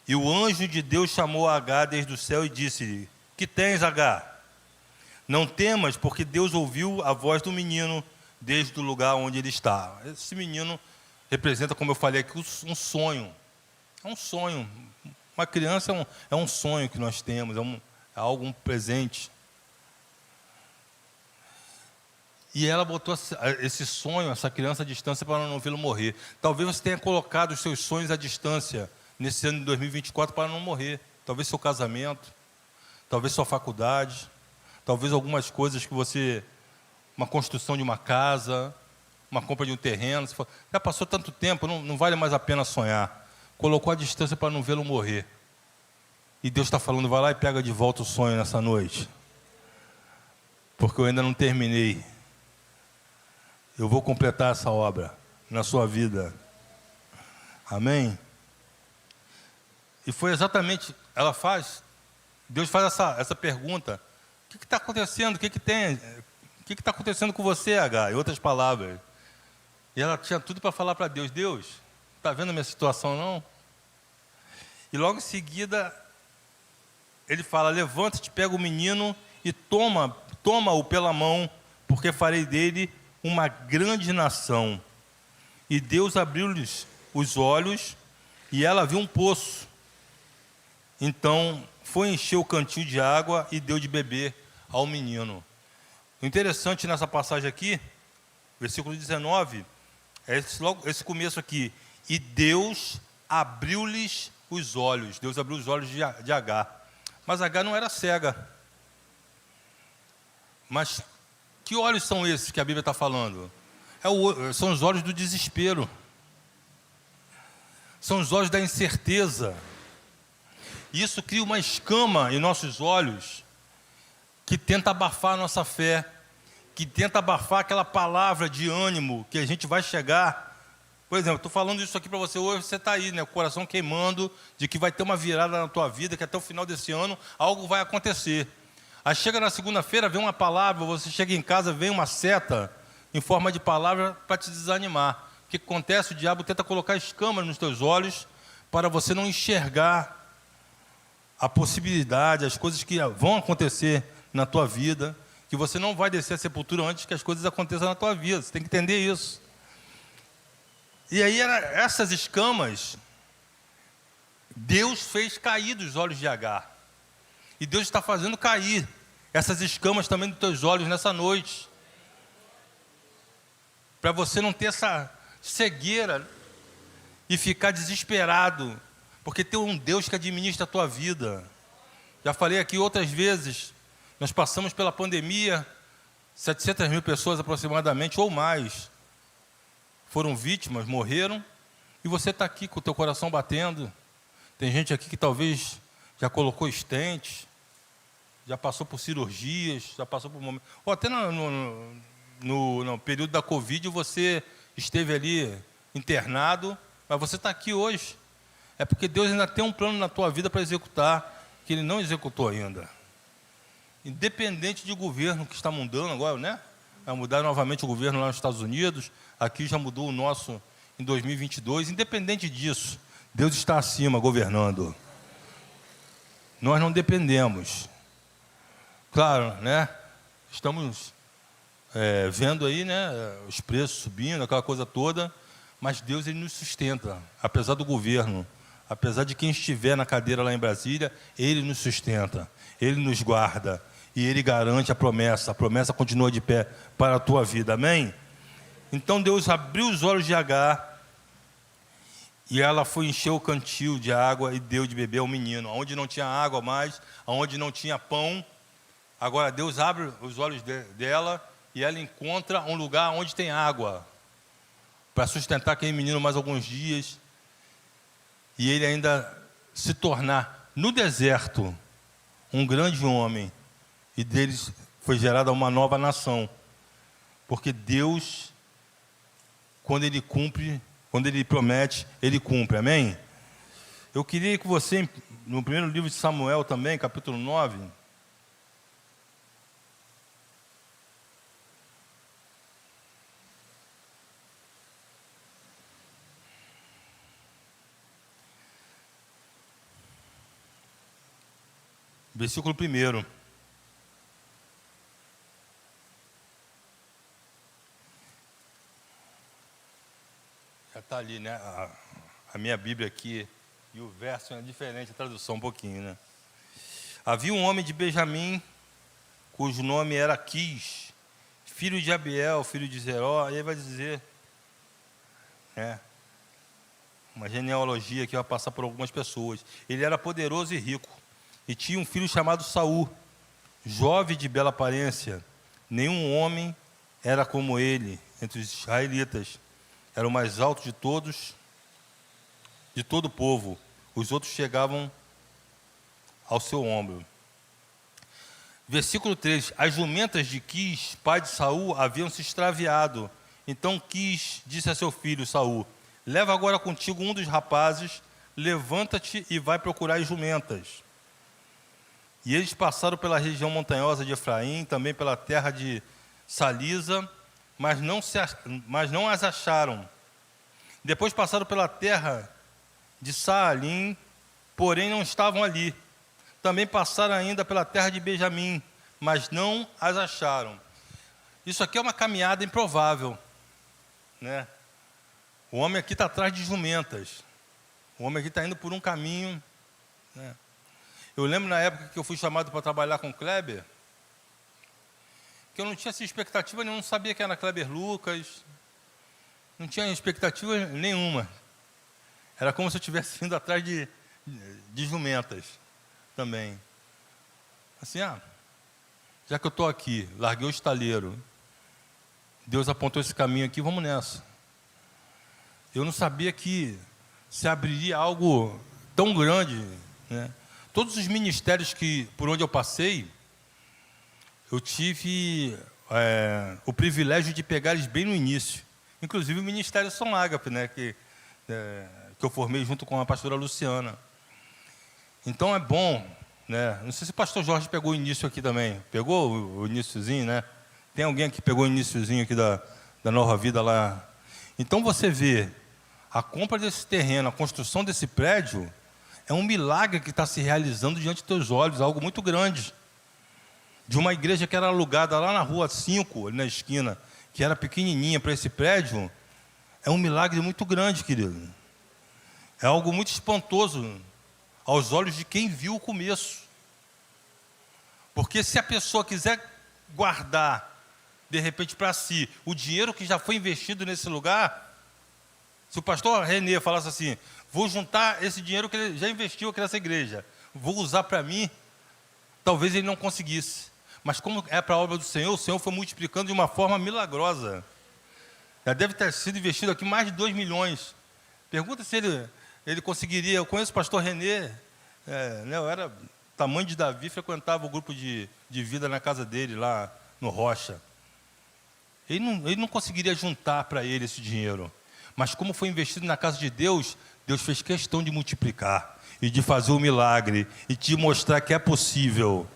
E o anjo de Deus chamou Agar desde o céu e disse-lhe, que tens, Agar? Não temas, porque Deus ouviu a voz do menino desde o lugar onde ele está. Esse menino representa, como eu falei aqui, um sonho. É um sonho. Uma criança é um sonho que nós temos, é algo, um presente. E ela botou esse sonho, essa criança à distância para não vê-lo morrer. Talvez você tenha colocado os seus sonhos à distância nesse ano de 2024 para não morrer. Talvez seu casamento, talvez sua faculdade, talvez algumas coisas que você... Uma construção de uma casa, uma compra de um terreno. Você fala, já passou tanto tempo, não vale mais a pena sonhar. Colocou à distância para não vê-lo morrer. E Deus está falando, vai lá e pega de volta o sonho nessa noite. Porque eu ainda não terminei. Eu vou completar essa obra na sua vida. Amém? E foi exatamente, Deus faz essa pergunta. O que está acontecendo? O que tem? O que está acontecendo com você, H? Em outras palavras. E ela tinha tudo para falar para Deus. Deus, está vendo a minha situação, não? E logo em seguida, ele fala, levanta-te, pega o menino e toma-o pela mão, porque farei dele uma grande nação. E Deus abriu-lhes os olhos, e ela viu um poço. Então, foi encher o cantil de água e deu de beber ao menino. O interessante nessa passagem aqui, versículo 19, é esse começo aqui. E Deus abriu-lhes os olhos. Deus abriu os olhos de Agar. Mas Agar não era cega. Mas que olhos são esses que a Bíblia está falando? São os olhos do desespero. São os olhos da incerteza. E isso cria uma escama em nossos olhos que tenta abafar a nossa fé, que tenta abafar aquela palavra de ânimo que a gente vai chegar. Por exemplo, estou falando isso aqui para você hoje, você está aí, né, o coração queimando, de que vai ter uma virada na tua vida, que até o final desse ano algo vai acontecer. Aí chega na segunda-feira, vem uma palavra, você chega em casa, vem uma seta em forma de palavra para te desanimar. O que acontece? O diabo tenta colocar escamas nos teus olhos para você não enxergar a possibilidade, as coisas que vão acontecer na tua vida, que você não vai descer a sepultura antes que as coisas aconteçam na tua vida. Você tem que entender isso. E aí, essas escamas, Deus fez cair dos olhos de Agar. E Deus está fazendo cair essas escamas também dos teus olhos nessa noite. Para você não ter essa cegueira e ficar desesperado. Porque tem um Deus que administra a tua vida. Já falei aqui outras vezes, nós passamos pela pandemia, 700 mil pessoas aproximadamente, ou mais, foram vítimas, morreram, e você está aqui com o teu coração batendo. Tem gente aqui que talvez já colocou estente, já passou por cirurgias, já passou por momentos... Ou até no período da Covid você esteve ali internado, mas você está aqui hoje. É porque Deus ainda tem um plano na tua vida para executar, que Ele não executou ainda. Independente de governo que está mudando agora, né? Vai mudar novamente o governo lá nos Estados Unidos, aqui já mudou o nosso em 2022. Independente disso, Deus está acima, governando. Nós não dependemos. Claro, né? Estamos vendo aí, né, os preços subindo, aquela coisa toda, mas Deus, Ele nos sustenta, apesar do governo, apesar de quem estiver na cadeira lá em Brasília, Ele nos sustenta, Ele nos guarda, e Ele garante a promessa continua de pé para a tua vida, amém? Então Deus abriu os olhos de Agar, e ela foi encher o cantil de água e deu de beber ao menino, onde não tinha água mais, onde não tinha pão. Agora Deus abre os olhos dela, e ela encontra um lugar onde tem água, para sustentar aquele menino mais alguns dias, e ele ainda se tornar, no deserto, um grande homem, e deles foi gerada uma nova nação, porque Deus, quando Ele cumpre, quando Ele promete, Ele cumpre, amém? Eu queria que você, no primeiro livro de Samuel também, capítulo 9, versículo 1. Já está ali, né? A minha Bíblia aqui, e o verso é diferente, a tradução um pouquinho, né? Havia um homem de Benjamim, cujo nome era Quis, filho de Abiel, filho de Zeró, aí vai dizer, uma genealogia que vai passar por algumas pessoas. Ele era poderoso e rico, e tinha um filho chamado Saul, jovem de bela aparência. Nenhum homem era como ele entre os israelitas. Era o mais alto de todos, de todo o povo. Os outros chegavam ao seu ombro. Versículo 3. As jumentas de Quis, pai de Saul, haviam se extraviado. Então Quis disse a seu filho Saul: leva agora contigo um dos rapazes, levanta-te e vai procurar as jumentas. E eles passaram pela região montanhosa de Efraim, também pela terra de Salisa, mas não as acharam. Depois passaram pela terra de Saalim, porém não estavam ali. Também passaram ainda pela terra de Benjamim, mas não as acharam. Isso aqui é uma caminhada improvável, né? O homem aqui está atrás de jumentas. O homem aqui está indo por um caminho, né? Eu lembro na época que eu fui chamado para trabalhar com o Kleber, que eu não tinha essa expectativa nenhuma, não sabia que era Kleber Lucas, não tinha expectativa nenhuma. Era como se eu estivesse indo atrás de jumentas também. Assim, já que eu estou aqui, larguei o estaleiro, Deus apontou esse caminho aqui, vamos nessa. Eu não sabia que se abriria algo tão grande, né? Todos os ministérios por onde eu passei, eu tive o privilégio de pegar eles bem no início. Inclusive o Ministério São Ágape, né, que eu formei junto com a pastora Luciana. Então é bom, né? Não sei se o pastor Jorge pegou o início aqui também. Pegou o iniciozinho, né? Tem alguém que pegou o iniciozinho aqui da Nova Vida lá. Então você vê, a compra desse terreno, a construção desse prédio, é um milagre que está se realizando diante dos teus olhos, algo muito grande. De uma igreja que era alugada lá na rua 5, ali na esquina, que era pequenininha para esse prédio, é um milagre muito grande, querido. É algo muito espantoso aos olhos de quem viu o começo. Porque se a pessoa quiser guardar, de repente, para si, o dinheiro que já foi investido nesse lugar, se o pastor Renê falasse assim, vou juntar esse dinheiro que ele já investiu aqui nessa igreja, vou usar para mim, talvez ele não conseguisse. Mas como é para a obra do Senhor, o Senhor foi multiplicando de uma forma milagrosa. Já deve ter sido investido aqui mais de 2 milhões. Pergunta se ele conseguiria. Eu conheço o pastor Renê, né, eu era tamanho de Davi, frequentava o grupo de vida na casa dele, lá no Rocha. Ele não conseguiria juntar para ele esse dinheiro. Mas como foi investido na casa de Deus, Deus fez questão de multiplicar e de fazer o milagre e de mostrar que é possível.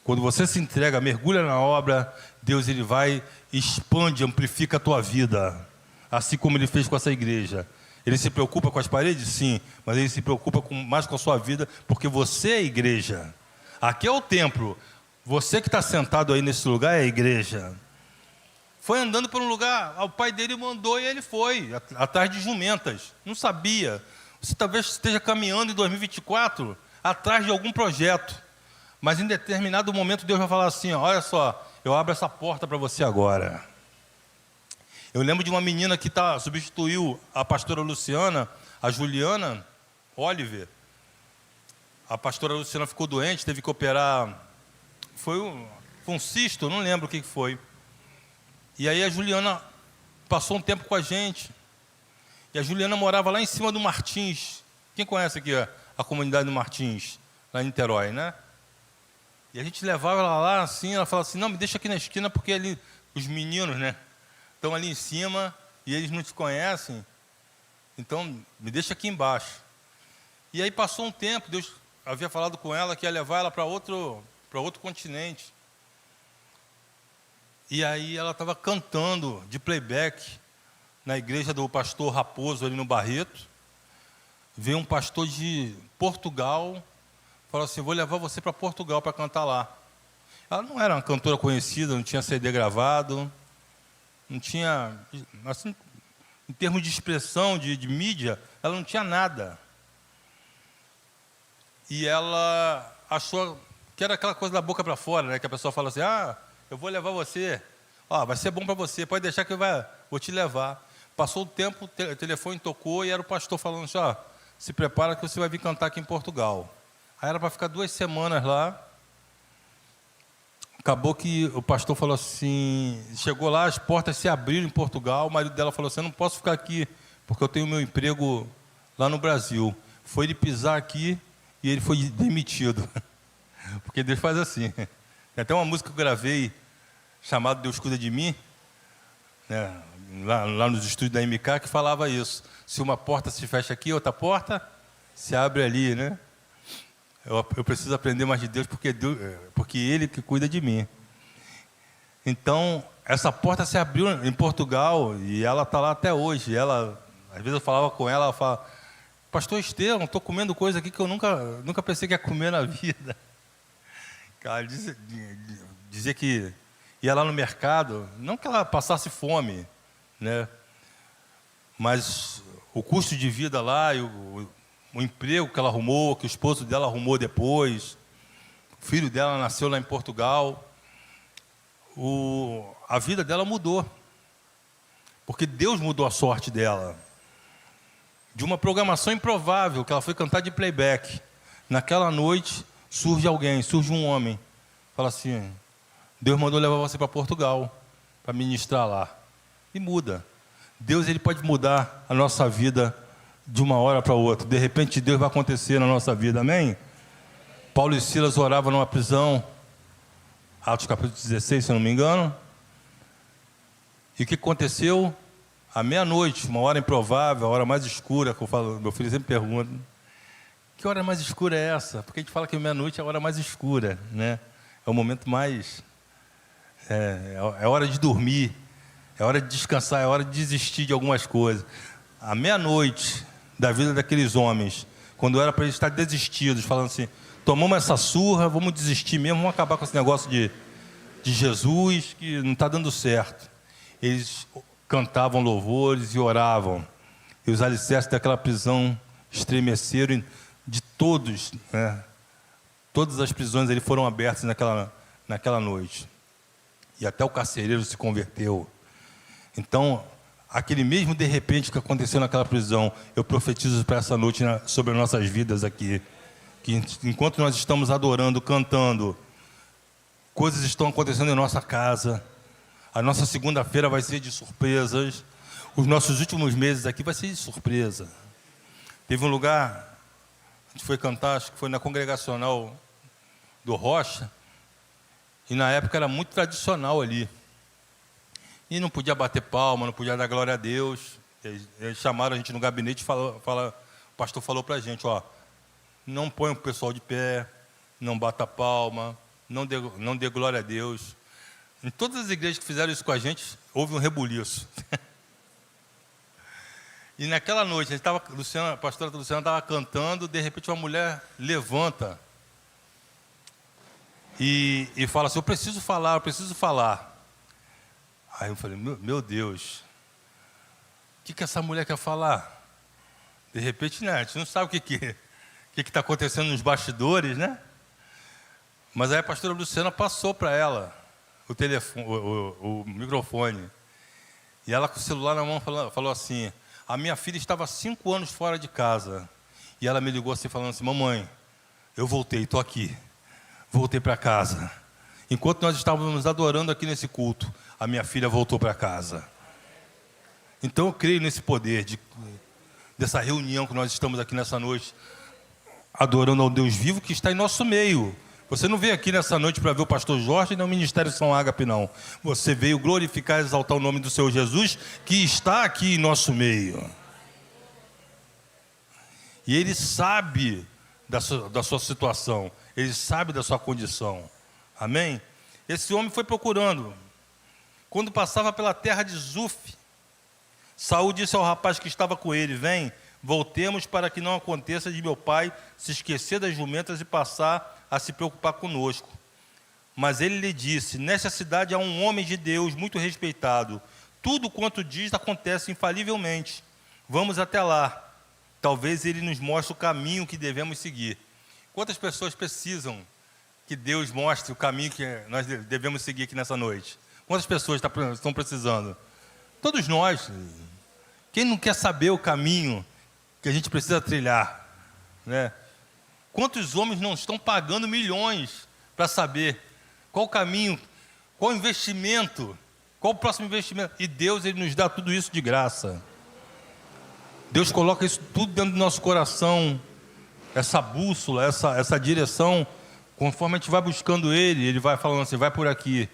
Quando você se entrega, mergulha na obra, Deus ele vai, expande, amplifica a tua vida. Assim como ele fez com essa igreja. Ele se preocupa com as paredes? Sim, mas ele se preocupa mais com a sua vida, porque você é a igreja. Aqui é o templo. Você que está sentado aí nesse lugar é a igreja. Foi andando por um lugar, o pai dele mandou e ele foi, atrás de jumentas. Não sabia. Você talvez esteja caminhando em 2024, atrás de algum projeto. Mas em determinado momento Deus vai falar assim, olha só, eu abro essa porta para você agora. Eu lembro de uma menina que substituiu a pastora Luciana, a Juliana Oliver. A pastora Luciana ficou doente, teve que operar, foi um cisto, eu não lembro o que foi. E aí a Juliana passou um tempo com a gente. E a Juliana morava lá em cima do Martins. Quem conhece aqui a comunidade do Martins? Lá em Niterói, né? E a gente levava ela lá assim, ela falava assim, não, me deixa aqui na esquina porque ali os meninos, né, estão ali em cima e eles não te conhecem. Então, me deixa aqui embaixo. E aí passou um tempo, Deus havia falado com ela que ia levar ela para outro continente. E aí ela estava cantando de playback na igreja do pastor Raposo, ali no Barreto. Veio um pastor de Portugal, falou assim, vou levar você para Portugal para cantar lá. Ela não era uma cantora conhecida, não tinha CD gravado, não tinha, assim, em termos de expressão, de mídia, ela não tinha nada. E ela achou que era aquela coisa da boca para fora, né? Que a pessoa fala assim, eu vou levar você Ó, vai ser bom para você, pode deixar que eu vou te levar. Passou o tempo, o telefone tocou e era o pastor falando assim, ó, se prepara que você vai vir cantar aqui em Portugal. Aí era para ficar 2 semanas lá. Acabou que o pastor falou assim, chegou lá, as portas se abriram em Portugal, o marido dela falou assim, eu não posso ficar aqui, porque eu tenho meu emprego lá no Brasil. Foi ele pisar aqui e ele foi demitido. Porque Deus faz assim. Tem até uma música que eu gravei, chamada Deus Cuida de Mim, né, lá nos estúdios da MK, que falava isso. Se uma porta se fecha aqui, outra porta se abre ali, né? Eu preciso aprender mais de Deus, porque Ele que cuida de mim. Então, essa porta se abriu em Portugal e ela está lá até hoje. Às vezes eu falava com ela, ela fala, pastor Estevão, estou comendo coisa aqui que eu nunca pensei que ia comer na vida. Cara, dizia que ia lá no mercado, não que ela passasse fome, né? Mas o custo de vida lá e o emprego que ela arrumou, que o esposo dela arrumou depois, o filho dela nasceu lá em Portugal, a vida dela mudou, porque Deus mudou a sorte dela. De uma programação improvável, que ela foi cantar de playback, naquela noite surge um homem, fala assim, Deus mandou levar você para Portugal, para ministrar lá, e muda. Deus, ele pode mudar a nossa vida de uma hora para outra. De repente, Deus vai acontecer na nossa vida, amém? Paulo e Silas oravam numa prisão, Atos capítulo 16, se eu não me engano. E o que aconteceu? À meia-noite, uma hora improvável, a hora mais escura, que eu falo, meu filho sempre pergunta, que hora mais escura é essa? Porque a gente fala que meia-noite é a hora mais escura, né? É o momento mais... É hora de dormir, é hora de descansar, é hora de desistir de algumas coisas. À meia-noite da vida daqueles homens, quando era para eles estar desistidos, falando assim, tomamos essa surra, vamos desistir mesmo, vamos acabar com esse negócio de Jesus, que não está dando certo. Eles cantavam louvores e oravam. E os alicerces daquela prisão estremeceram de todos, né? Todas as prisões ali foram abertas naquela noite. E até o carcereiro se converteu. Então, aquele mesmo de repente que aconteceu naquela prisão, eu profetizo para essa noite sobre as nossas vidas aqui. Que enquanto nós estamos adorando, cantando, coisas estão acontecendo em nossa casa. A nossa segunda-feira vai ser de surpresas. Os nossos últimos meses aqui vai ser de surpresa. Teve um lugar, a gente foi cantar, acho que foi na Congregacional do Rocha, e na época era muito tradicional ali. E não podia bater palma, não podia dar glória a Deus. Eles chamaram a gente no gabinete e o pastor falou para a gente, ó, não põe o pessoal de pé, não bata palma, não dê glória a Deus. Em todas as igrejas que fizeram isso com a gente, houve um rebuliço. E naquela noite, a pastora Luciana estava cantando, de repente uma mulher levanta e fala assim, eu preciso falar. Aí eu falei, meu Deus, o que essa mulher quer falar? De repente, né, a gente não sabe o que está acontecendo nos bastidores, né? Mas aí a pastora Luciana passou para ela o telefone, o microfone. E ela com o celular na mão falou assim, a minha filha estava 5 anos fora de casa. E ela me ligou assim, falando assim, mamãe, eu voltei, estou aqui. Voltei para casa. Enquanto nós estávamos adorando aqui nesse culto, a minha filha voltou para casa. Então eu creio nesse poder dessa reunião que nós estamos aqui nessa noite, adorando ao Deus vivo que está em nosso meio. Você não veio aqui nessa noite para ver o pastor Jorge nem o Ministério São Ágape, não. Você veio glorificar e exaltar o nome do Senhor Jesus, que está aqui em nosso meio. E Ele sabe da sua situação, Ele sabe da sua condição. Amém? Esse homem foi procurando. Quando passava pela terra de Zuf, Saul disse ao rapaz que estava com ele, vem, voltemos para que não aconteça de meu pai se esquecer das jumentas e passar a se preocupar conosco. Mas ele lhe disse, nessa cidade há um homem de Deus muito respeitado. Tudo quanto diz acontece infalivelmente. Vamos até lá. Talvez ele nos mostre o caminho que devemos seguir. Quantas pessoas precisam que Deus mostre o caminho que nós devemos seguir aqui nessa noite? Quantas pessoas estão precisando? Todos nós. Quem não quer saber o caminho que a gente precisa trilhar, né? Quantos homens não estão pagando milhões para saber qual o caminho, qual o investimento, qual o próximo investimento? E Deus, Ele nos dá tudo isso de graça. Deus coloca isso tudo dentro do nosso coração, essa bússola, essa direção. Conforme a gente vai buscando Ele vai falando assim, vai por aqui,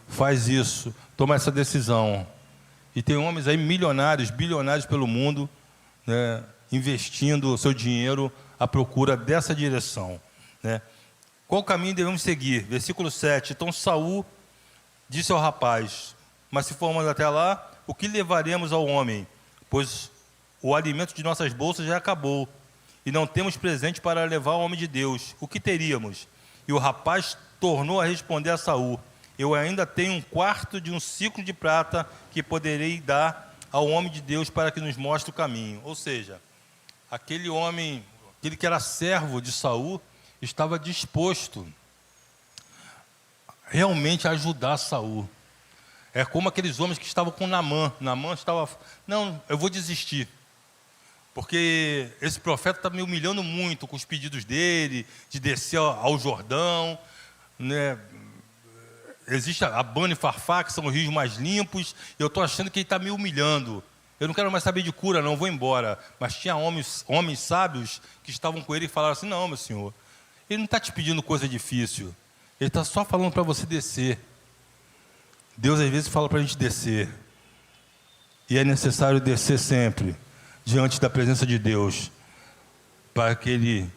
faz isso, toma essa decisão. E tem homens aí milionários, bilionários pelo mundo, né, investindo o seu dinheiro à procura dessa direção, né? Qual caminho devemos seguir? Versículo 7. Então Saul disse ao rapaz, mas se formos até lá, o que levaremos ao homem? Pois o alimento de nossas bolsas já acabou, e não temos presente para levar ao homem de Deus. O que teríamos? E o rapaz tornou a responder a Saul, eu ainda tenho 1/4 de um ciclo de prata que poderei dar ao homem de Deus para que nos mostre o caminho. Ou seja, aquele homem, aquele que era servo de Saul, estava disposto realmente a ajudar Saul. É como aqueles homens que estavam com Naamã. Naamã estava, não, eu vou desistir, porque esse profeta está me humilhando muito com os pedidos dele, de descer ao Jordão, né? Existe Abana e Farfá, que são os rios mais limpos, e eu estou achando que ele está me humilhando. Eu não quero mais saber de cura, não, vou embora. Mas tinha homens sábios que estavam com ele e falaram assim, não, meu senhor, ele não está te pedindo coisa difícil, ele está só falando para você descer. Deus às vezes fala para a gente descer, e é necessário descer sempre, diante da presença de Deus, para que Ele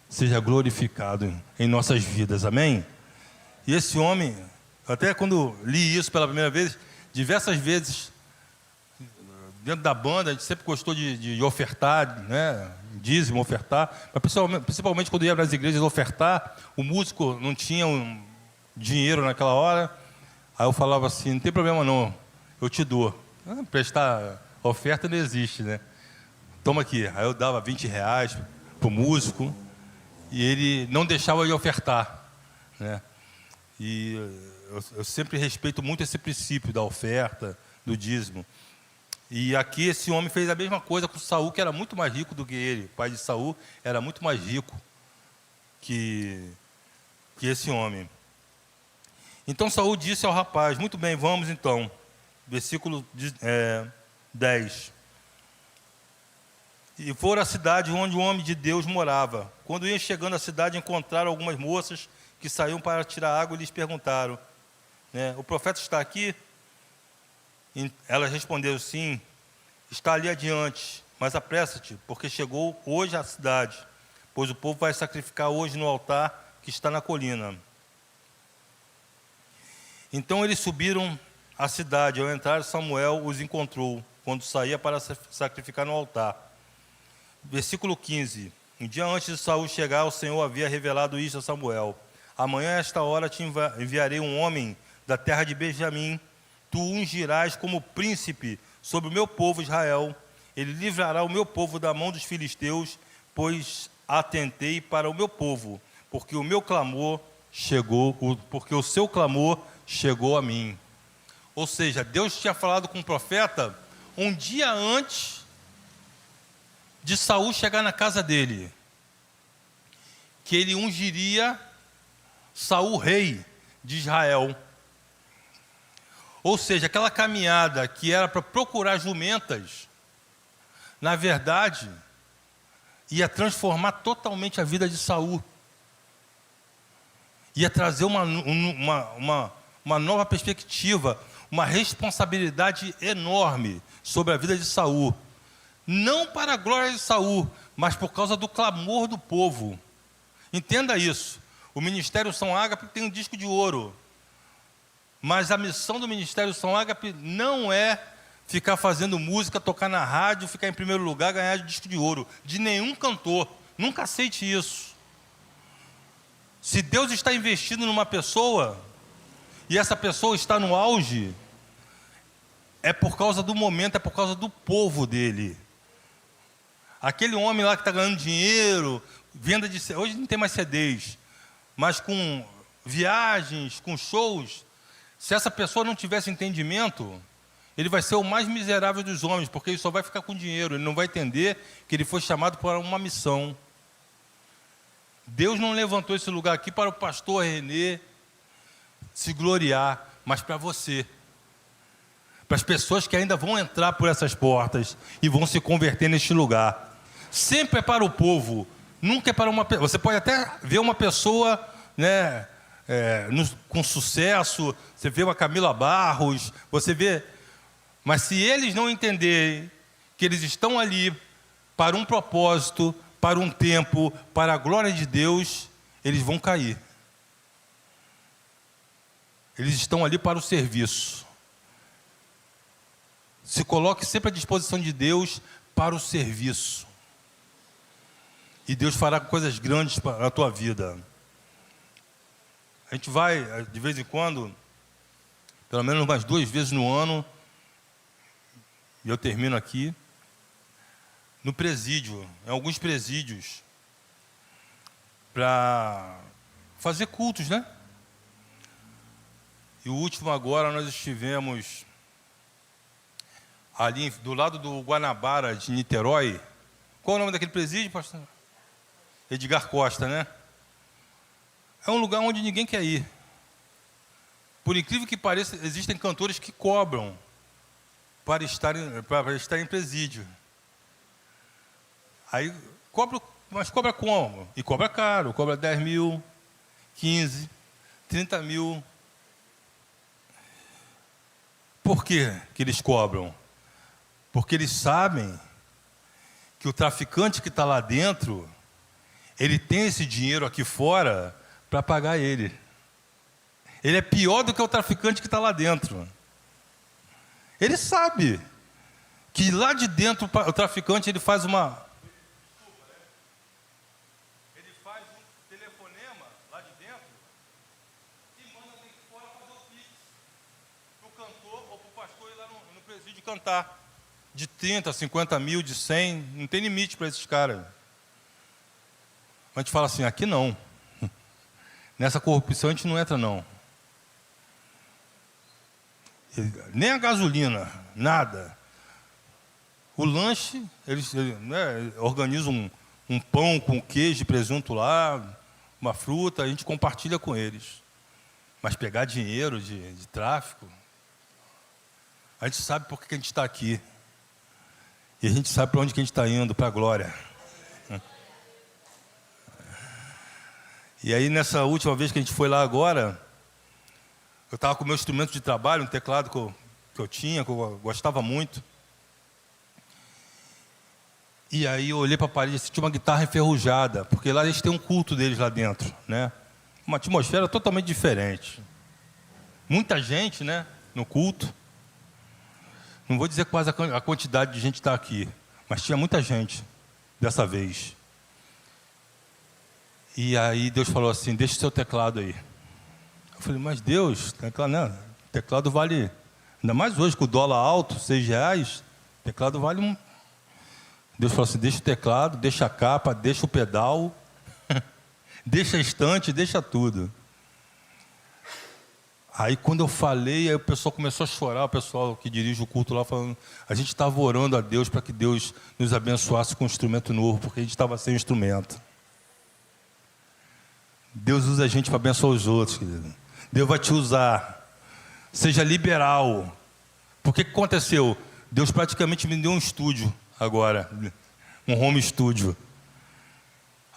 seja glorificado em nossas vidas, amém? E esse homem, até quando li isso pela primeira vez, diversas vezes, dentro da banda, a gente sempre gostou de ofertar, né? Dízimo, ofertar, mas principalmente quando ia nas igrejas ofertar, o músico não tinha dinheiro naquela hora, aí eu falava assim, não tem problema não, eu te dou. Prestar oferta não existe, né? Toma aqui. Aí eu dava R$20 para o músico, e ele não deixava eu ofertar, né? E eu sempre respeito muito esse princípio da oferta, do dízimo. E aqui esse homem fez a mesma coisa com Saul, que era muito mais rico do que ele. O pai de Saul era muito mais rico que esse homem. Então Saul disse ao rapaz, muito bem, vamos então. Versículo 10. E foram à cidade onde o homem de Deus morava. Quando iam chegando à cidade, encontraram algumas moças que saíam para tirar água e lhes perguntaram, né, o profeta está aqui? Elas responderam, sim, está ali adiante, mas apressa-te, porque chegou hoje à cidade, pois o povo vai sacrificar hoje no altar que está na colina. Então eles subiram à cidade. Ao entrar, Samuel os encontrou, quando saía para sacrificar no altar. Versículo 15. Um dia antes de Saul chegar, o Senhor havia revelado isto a Samuel. Amanhã, a esta hora, te enviarei um homem da terra de Benjamim. Tu ungirás como príncipe sobre o meu povo Israel. Ele livrará o meu povo da mão dos filisteus, pois atentei para o meu povo, porque o meu clamor chegou, porque o seu clamor chegou a mim. Ou seja, Deus tinha falado com o profeta um dia antes de Saul chegar na casa dele, que ele ungiria Saul rei de Israel. Ou seja, aquela caminhada que era para procurar jumentas, na verdade, ia transformar totalmente a vida de Saul. Ia trazer uma nova perspectiva, uma responsabilidade enorme sobre a vida de Saul. Não para a glória de Saul, mas por causa do clamor do povo. Entenda isso. O Ministério São Ágape tem um disco de ouro. Mas a missão do Ministério São Ágape não é ficar fazendo música, tocar na rádio, ficar em primeiro lugar, ganhar disco de ouro. De nenhum cantor. Nunca aceite isso. Se Deus está investindo numa pessoa, e essa pessoa está no auge, é por causa do momento, é por causa do povo dele. Aquele homem lá que está ganhando dinheiro, venda de... Hoje não tem mais CDs, mas com viagens, com shows, Se essa pessoa não tivesse entendimento, ele vai ser o mais miserável dos homens, porque ele só vai ficar com dinheiro, ele não vai entender que ele foi chamado para uma missão. Deus não levantou esse lugar aqui para o pastor Renê se gloriar, mas para você. Para as pessoas que ainda vão entrar por essas portas e vão se converter neste lugar. Sempre é para o povo, nunca é para uma pessoa. Você pode até ver uma pessoa, né, com sucesso, você vê uma Camila Barros, você vê... Mas se eles não entenderem que eles estão ali para um propósito, para um tempo, para a glória de Deus, eles vão cair. Eles estão ali para o serviço. Se coloque sempre à disposição de Deus para o serviço. E Deus fará coisas grandes na tua vida. A gente vai, de vez em quando, pelo menos umas 2 vezes no ano, e eu termino aqui, no presídio, em alguns presídios, para fazer cultos, né? E o último agora nós estivemos ali do lado do Guanabara de Niterói. Qual é o nome daquele presídio, pastor? Edgar Costa, né? É um lugar onde ninguém quer ir. Por incrível que pareça, existem cantores que cobram para estar em presídio. Aí cobra, mas cobra como? E cobra caro, cobra 10 mil, 15, 30 mil. Por que eles cobram? Porque eles sabem que o traficante que está lá dentro, ele tem esse dinheiro aqui fora para pagar ele. Ele é pior do que o traficante que está lá dentro. Ele sabe que lá de dentro o traficante ele faz uma... Ele faz um telefonema lá de dentro e manda alguém fora fazer o pix para o cantor ou para o pastor ir lá no presídio cantar. De 30, 50 mil, de 100, não tem limite para esses caras. Mas a gente fala assim, aqui não. Nessa corrupção a gente não entra não. Nem a gasolina, nada. O lanche, eles organizam um pão com queijo e presunto lá, uma fruta, a gente compartilha com eles. Mas pegar dinheiro de tráfico, a gente sabe por que a gente está aqui. E a gente sabe para onde que a gente está indo, para a glória. E aí, nessa última vez que a gente foi lá agora, eu estava com o meu instrumento de trabalho, um teclado que eu tinha, que eu gostava muito. E aí eu olhei para a parede e tinha uma guitarra enferrujada, porque lá eles têm um culto deles lá dentro, né? Uma atmosfera totalmente diferente. Muita gente, né, no culto. Não vou dizer quase a quantidade de gente que está aqui, mas tinha muita gente dessa vez. E aí Deus falou assim, deixa o seu teclado aí. Eu falei, mas Deus, teclado vale, ainda mais hoje com o dólar alto, R$6, teclado vale um... Deus falou assim, deixa o teclado, deixa a capa, deixa o pedal, deixa a estante, deixa tudo. Aí quando eu falei, aí o pessoal começou a chorar, o pessoal que dirige o culto lá, falando, a gente estava orando a Deus para que Deus nos abençoasse com um instrumento novo, porque a gente estava sem instrumento. Deus usa a gente para abençoar os outros, querido. Deus vai te usar. Seja liberal. Por que aconteceu? Deus praticamente me deu um estúdio agora, um home studio.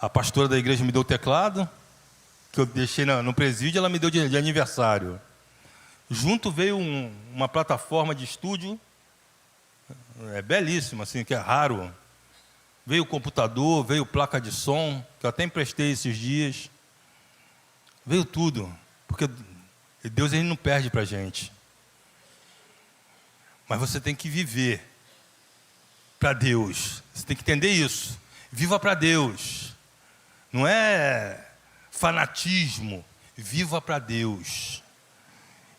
A pastora da igreja me deu o teclado, que eu deixei no presídio, ela me deu de aniversário. Junto veio uma plataforma de estúdio, belíssima, assim, que é raro. Veio o computador, veio placa de som, que eu até emprestei esses dias. Veio tudo, porque Deus ele não perde para a gente. Mas você tem que viver para Deus. Você tem que entender isso. Viva para Deus. Não é fanatismo. Viva para Deus.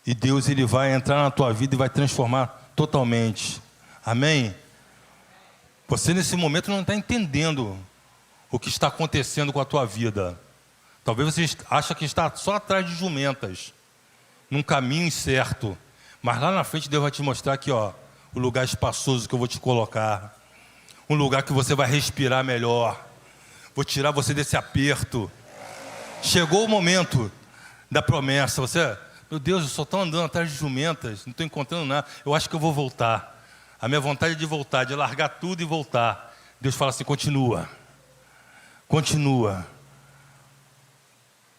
E Deus ele vai entrar na tua vida e vai transformar totalmente. Amém? Você nesse momento não está entendendo o que está acontecendo com a tua vida. Talvez você ache que está só atrás de jumentas. num caminho incerto. Mas lá na frente Deus vai te mostrar aqui, ó, o lugar espaçoso que eu vou te colocar. Um lugar que você vai respirar melhor. Vou tirar você desse aperto. Chegou o momento da promessa. Você, meu Deus, eu só estou andando atrás de jumentas, não estou encontrando nada. Eu acho que eu vou voltar. A minha vontade é de voltar, de largar tudo e voltar. Deus fala assim, continua. Continua.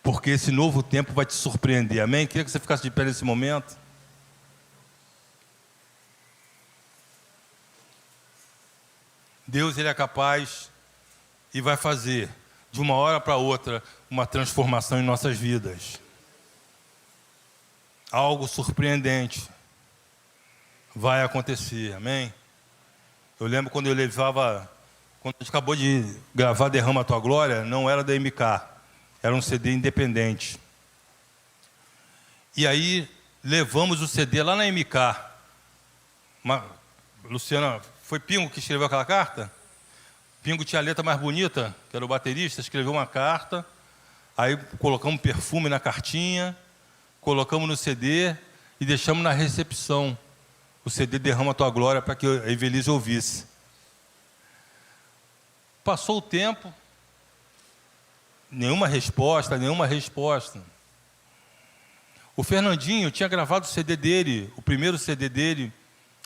Porque esse novo tempo vai te surpreender. Amém? Queria que você ficasse de pé nesse momento. Deus, Ele é capaz e vai fazer, de uma hora para outra, uma transformação em nossas vidas. Algo surpreendente vai acontecer, amém? Eu lembro quando a gente acabou de gravar Derrama a Tua Glória, não era da MK, era um CD independente. E aí, levamos o CD lá na MK. Luciana, foi Pingo que escreveu aquela carta? Pingo tinha a letra mais bonita, que era o baterista, escreveu uma carta, aí colocamos perfume na cartinha, colocamos no CD e deixamos na recepção o CD Derrama a Tua Glória para que a Evelise ouvisse. Passou o tempo, nenhuma resposta. O Fernandinho tinha gravado o CD dele, o primeiro CD dele,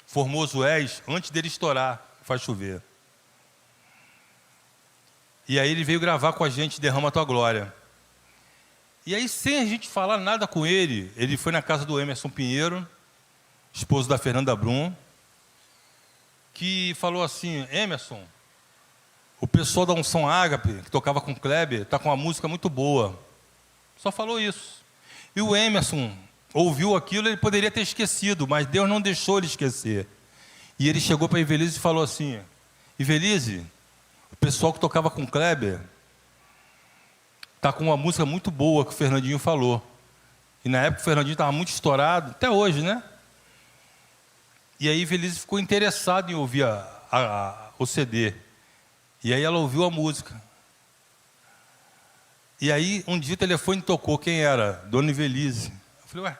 Formoso És, antes dele estourar, Faz Chover. E aí ele veio gravar com a gente Derrama a Tua Glória. E aí, sem a gente falar nada com ele, ele foi na casa do Emerson Pinheiro, esposo da Fernanda Brum, que falou assim, Emerson, o pessoal da Unção Ágape, que tocava com o Kleber, está com uma música muito boa. Só falou isso. E o Emerson ouviu aquilo, ele poderia ter esquecido, mas Deus não deixou ele esquecer. E ele chegou para a Evelise e falou assim, Evelise, o pessoal que tocava com o Kleber está com uma música muito boa que o Fernandinho falou. E na época o Fernandinho estava muito estourado, até hoje, né? E aí a Evelise ficou interessada em ouvir o CD. E aí ela ouviu a música. E aí um dia o telefone tocou, quem era? Dona Evelise. Eu falei, ué.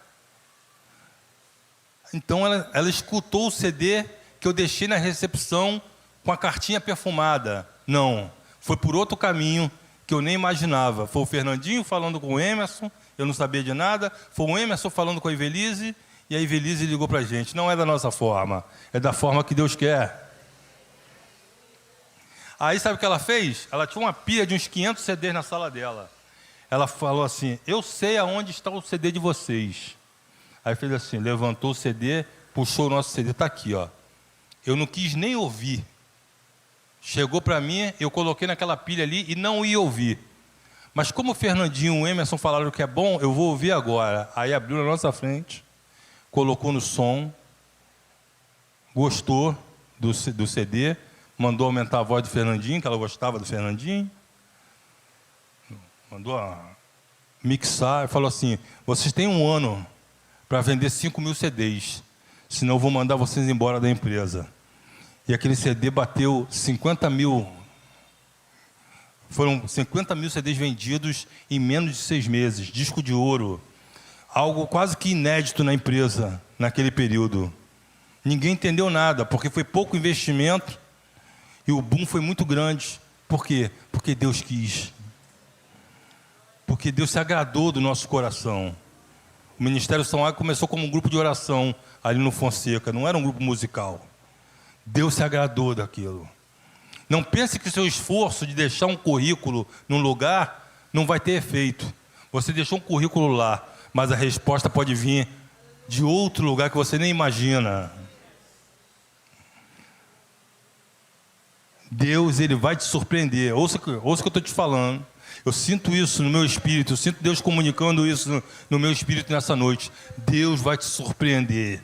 Então ela escutou o CD que eu deixei na recepção com a cartinha perfumada. Não, foi por outro caminho que eu nem imaginava. Foi o Fernandinho falando com o Emerson, eu não sabia de nada. Foi o Emerson falando com a Evelise, e a Evelise ligou para a gente. Não é da nossa forma, é da forma que Deus quer. Aí sabe o que ela fez? Ela tinha uma pilha de uns 500 CDs na sala dela. Ela falou assim, eu sei aonde está o CD de vocês. Aí fez assim, levantou o CD, puxou o nosso CD, está aqui, ó. Eu não quis nem ouvir. Chegou para mim, eu coloquei naquela pilha ali e não ia ouvir. Mas como o Fernandinho e o Emerson falaram que é bom, eu vou ouvir agora. Aí abriu na nossa frente, colocou no som, gostou do CD, mandou aumentar a voz do Fernandinho, que ela gostava do Fernandinho. Mandou mixar e falou assim, vocês têm um ano para vender 5.000 CDs, senão eu vou mandar vocês embora da empresa. E aquele CD bateu 50 mil, foram 50 mil CDs vendidos em menos de 6 meses, disco de ouro, algo quase que inédito na empresa naquele período. Ninguém entendeu nada, porque foi pouco investimento e o boom foi muito grande. Por quê? Porque Deus quis. Porque Deus se agradou do nosso coração. O Ministério São Águia começou como um grupo de oração ali no Fonseca, não era um grupo musical. Deus se agradou daquilo. Não pense que o seu esforço de deixar um currículo num lugar não vai ter efeito. Você deixou um currículo lá, mas a resposta pode vir de outro lugar que você nem imagina. Deus, Ele vai te surpreender. Ouça o que eu estou te falando. Eu sinto isso no meu espírito, eu sinto Deus comunicando isso no meu espírito nessa noite. Deus vai te surpreender.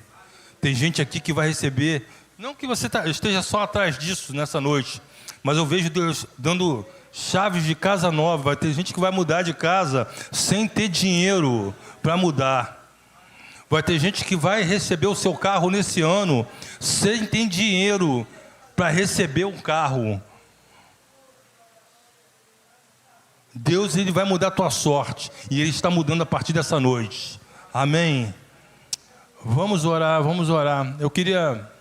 Tem gente aqui que vai receber, não que você esteja só atrás disso nessa noite, mas eu vejo Deus dando chaves de casa nova. Vai ter gente que vai mudar de casa sem ter dinheiro para mudar. Vai ter gente que vai receber o seu carro nesse ano sem ter dinheiro para receber um carro. Deus, Ele vai mudar a tua sorte. E Ele está mudando a partir dessa noite. Amém. Vamos orar, vamos orar. Eu queria...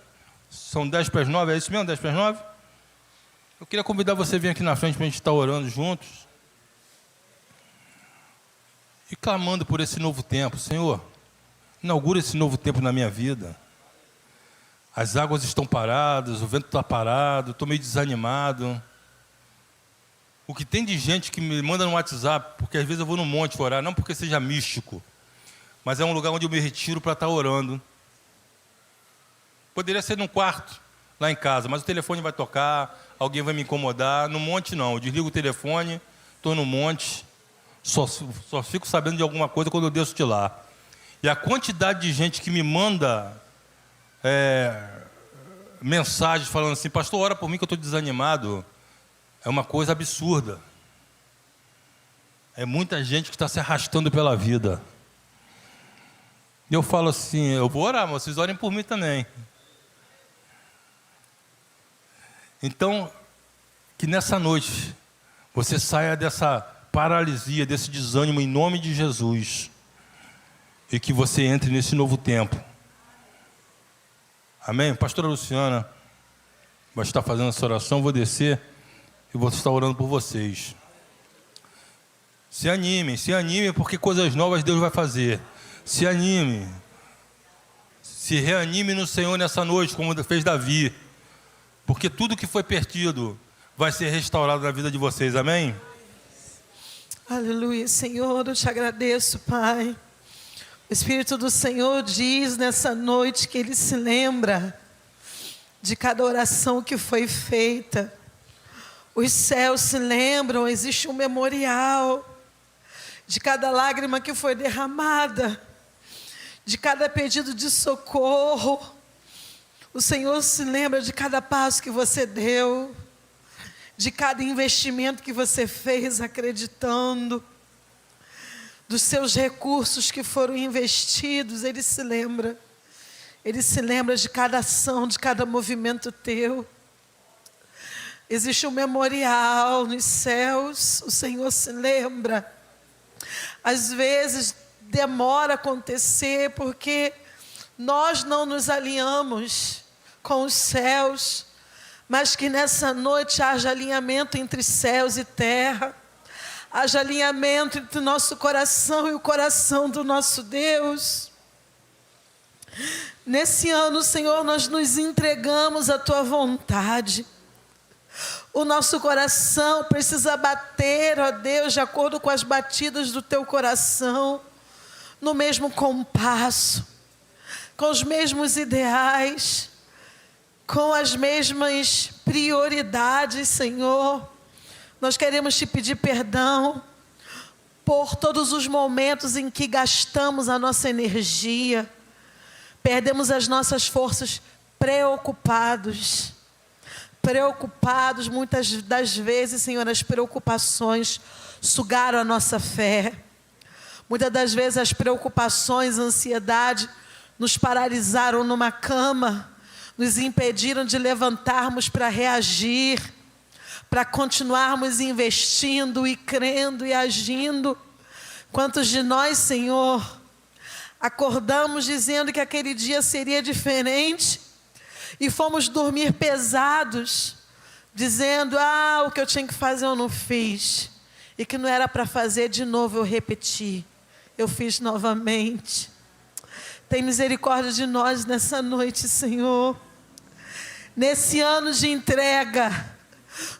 São 10:50, é isso mesmo? 10:50? Eu queria convidar você a vir aqui na frente para a gente estar orando juntos. E clamando por esse novo tempo. Senhor, inaugura esse novo tempo na minha vida. As águas estão paradas, o vento está parado, estou meio desanimado. O que tem de gente que me manda no WhatsApp, porque às vezes eu vou no monte orar, não porque seja místico, mas é um lugar onde eu me retiro para estar orando. Poderia ser num quarto, lá em casa, mas o telefone vai tocar, alguém vai me incomodar. No monte não, eu desligo o telefone, estou no monte, só fico sabendo de alguma coisa quando eu desço de lá. E a quantidade de gente que me manda mensagens falando assim, pastor, ora por mim que eu estou desanimado, é uma coisa absurda. É muita gente que está se arrastando pela vida. E eu falo assim, eu vou orar, mas vocês orem por mim também. Então, que nessa noite, você saia dessa paralisia, desse desânimo em nome de Jesus. E que você entre nesse novo tempo. Amém? Pastora Luciana vai estar fazendo essa oração, vou descer e vou estar orando por vocês. Se animem, porque coisas novas Deus vai fazer. Se anime. Se reanime no Senhor nessa noite, como fez Davi. Porque tudo que foi perdido vai ser restaurado na vida de vocês, amém? Aleluia, Senhor, eu te agradeço, Pai. O Espírito do Senhor diz nessa noite que Ele se lembra de cada oração que foi feita. Os céus se lembram, existe um memorial de cada lágrima que foi derramada, de cada pedido de socorro. O Senhor se lembra de cada passo que você deu, de cada investimento que você fez acreditando, dos seus recursos que foram investidos. Ele se lembra de cada ação, de cada movimento teu. Existe um memorial nos céus, o Senhor se lembra. Às vezes demora a acontecer porque nós não nos alinhamos com os céus, mas que nessa noite haja alinhamento entre céus e terra, haja alinhamento entre o nosso coração e o coração do nosso Deus. Nesse ano, Senhor, nós nos entregamos à Tua vontade. O nosso coração precisa bater, ó Deus, de acordo com as batidas do Teu coração, no mesmo compasso, com os mesmos ideais, com as mesmas prioridades, Senhor. Nós queremos Te pedir perdão por todos os momentos em que gastamos a nossa energia, perdemos as nossas forças preocupados, muitas das vezes, Senhor, as preocupações sugaram a nossa fé. Muitas das vezes as preocupações, a ansiedade nos paralisaram numa cama, nos impediram de levantarmos para reagir, para continuarmos investindo e crendo e agindo. Quantos de nós, Senhor, acordamos dizendo que aquele dia seria diferente e fomos dormir pesados, dizendo, o que eu tinha que fazer eu não fiz, e que não era para fazer de novo, eu repeti, eu fiz novamente. Tem misericórdia de nós nessa noite, Senhor. Nesse ano de entrega,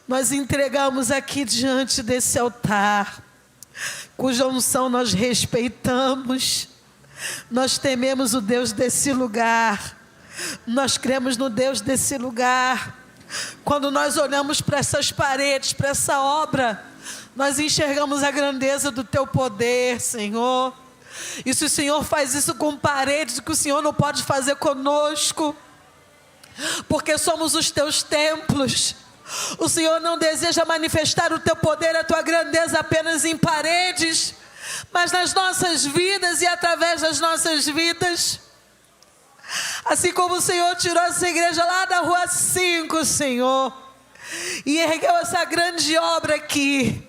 nós entregamos aqui diante desse altar, cuja unção nós respeitamos. Nós tememos o Deus desse lugar. Nós cremos no Deus desse lugar. Quando nós olhamos para essas paredes, para essa obra, nós enxergamos a grandeza do Teu poder, Senhor. E se o Senhor faz isso com paredes, que o Senhor não pode fazer conosco, porque somos os Teus templos. O Senhor não deseja manifestar o Teu poder, a Tua grandeza apenas em paredes, mas nas nossas vidas e através das nossas vidas. Assim como o Senhor tirou essa igreja lá da Rua 5, Senhor, e ergueu essa grande obra aqui,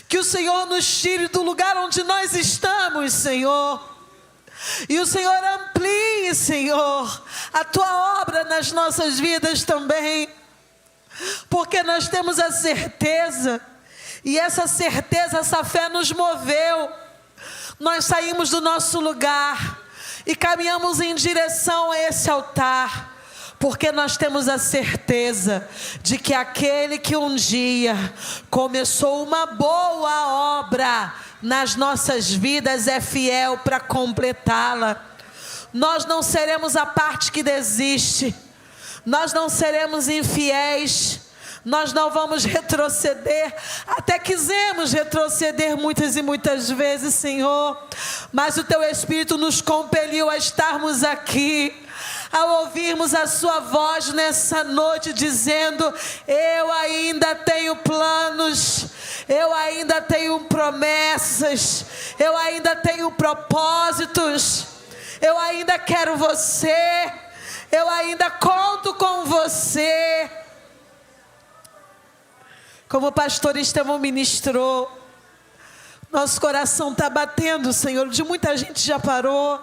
que o Senhor nos tire do lugar onde nós estamos, Senhor, E o Senhor amplie, Senhor, a tua obra nas nossas vidas também. Porque nós temos a certeza, e essa certeza, essa fé nos moveu. Nós saímos do nosso lugar e caminhamos em direção a esse altar, porque nós temos a certeza de que aquele que um dia começou uma boa obra nas nossas vidas é fiel para completá-la. Nós não seremos a parte que desiste, nós não seremos infiéis, nós não vamos retroceder. Até quisemos retroceder muitas e muitas vezes, Senhor, mas o Teu Espírito nos compeliu a estarmos aqui, ao ouvirmos a Sua voz nessa noite dizendo: eu ainda tenho planos, eu ainda tenho promessas, eu ainda tenho propósitos, eu ainda quero você, eu ainda conto com você. Como o pastor Estevão ministrou, nosso coração está batendo, Senhor, de muita gente já parou.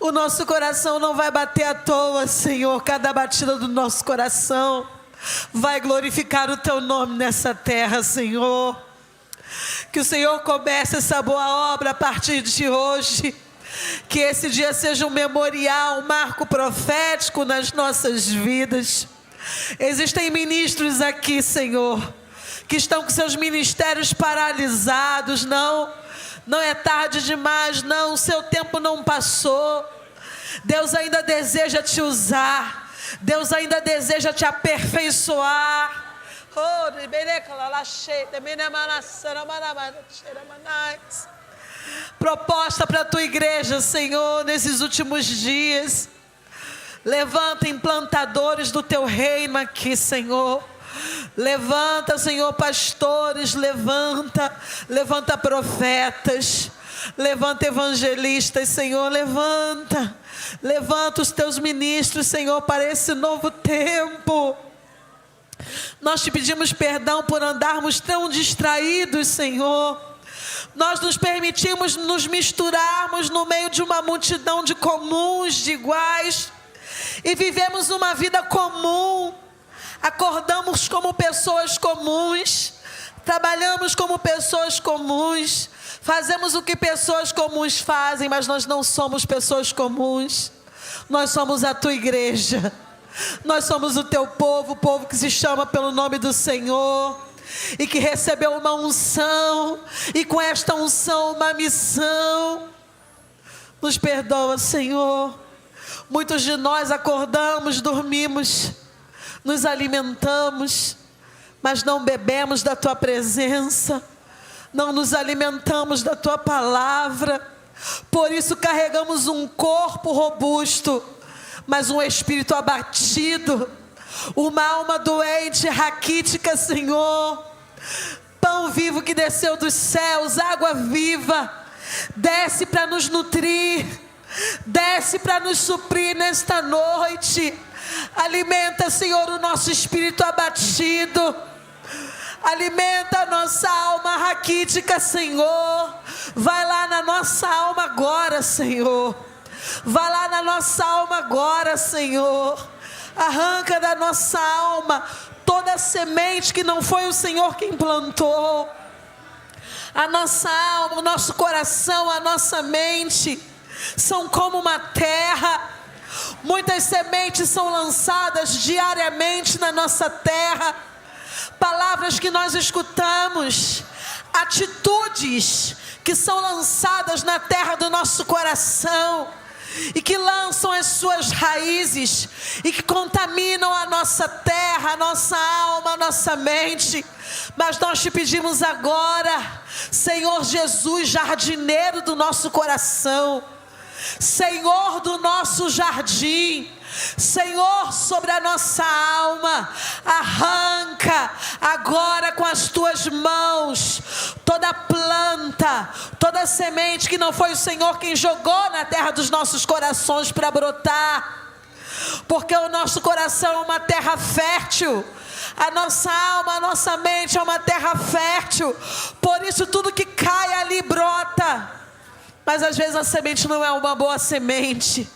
O nosso coração não vai bater à toa, Senhor. Cada batida do nosso coração vai glorificar o Teu nome nessa terra, Senhor. Que o Senhor comece essa boa obra a partir de hoje. Que esse dia seja um memorial, um marco profético nas nossas vidas. Existem ministros aqui, Senhor, que estão com seus ministérios paralisados. Não é tarde demais, não, o seu tempo não passou. Deus ainda deseja te usar, Deus ainda deseja te aperfeiçoar. Proposta para a tua igreja, Senhor, nesses últimos dias. Levanta implantadores do teu reino aqui, Senhor. Levanta, Senhor, pastores, levanta profetas, levanta evangelistas, Senhor, levanta os teus ministros, Senhor, para esse novo tempo. Nós te pedimos perdão por andarmos tão distraídos, Senhor. Nós nos permitimos nos misturarmos no meio de uma multidão de comuns, de iguais, e vivemos uma vida comum. Acordamos como pessoas comuns, trabalhamos como pessoas comuns, fazemos o que pessoas comuns fazem, mas nós não somos pessoas comuns. Nós somos a tua igreja, nós somos o teu povo, o povo que se chama pelo nome do Senhor e que recebeu uma unção, e com esta unção uma missão. Nos perdoa, Senhor. Muitos de nós acordamos, dormimos, nos alimentamos, mas não bebemos da tua presença, não nos alimentamos da tua palavra. Por isso carregamos um corpo robusto, mas um espírito abatido, uma alma doente, raquítica, Senhor. Pão vivo que desceu dos céus, água viva, desce para nos nutrir, desce para nos suprir nesta noite. Alimenta, Senhor, o nosso espírito abatido. Alimenta a nossa alma raquítica, Senhor. Vai lá na nossa alma agora, Senhor. Vai lá na nossa alma agora, Senhor. Arranca da nossa alma toda a semente que não foi o Senhor quem plantou. A nossa alma, o nosso coração, a nossa mente são como uma terra. Muitas sementes são lançadas diariamente na nossa terra. Palavras que nós escutamos, atitudes que são lançadas na terra do nosso coração e que lançam as suas raízes e que contaminam a nossa terra, a nossa alma, a nossa mente. Mas nós te pedimos agora, Senhor Jesus, jardineiro do nosso coração, Senhor do nosso jardim, Senhor sobre a nossa alma, arranca agora com as tuas mãos toda planta, toda semente que não foi o Senhor quem jogou na terra dos nossos corações para brotar, porque o nosso coração é uma terra fértil, a nossa alma, a nossa mente é uma terra fértil. Por isso tudo que cai ali brota. mas às vezes a semente não é uma boa semente.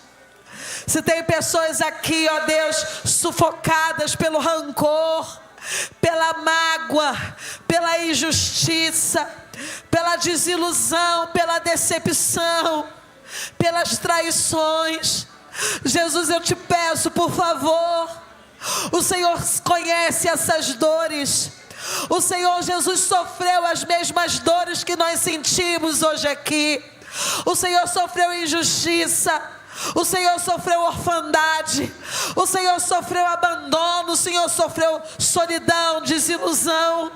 Se tem pessoas aqui, ó Deus, sufocadas pelo rancor, pela mágoa, pela injustiça, pela desilusão, pela decepção, pelas traições, Jesus, eu te peço, por favor, o Senhor conhece essas dores. O Senhor Jesus sofreu as mesmas dores que nós sentimos hoje aqui. O Senhor sofreu injustiça, o Senhor sofreu orfandade, o Senhor sofreu abandono, o Senhor sofreu solidão, desilusão,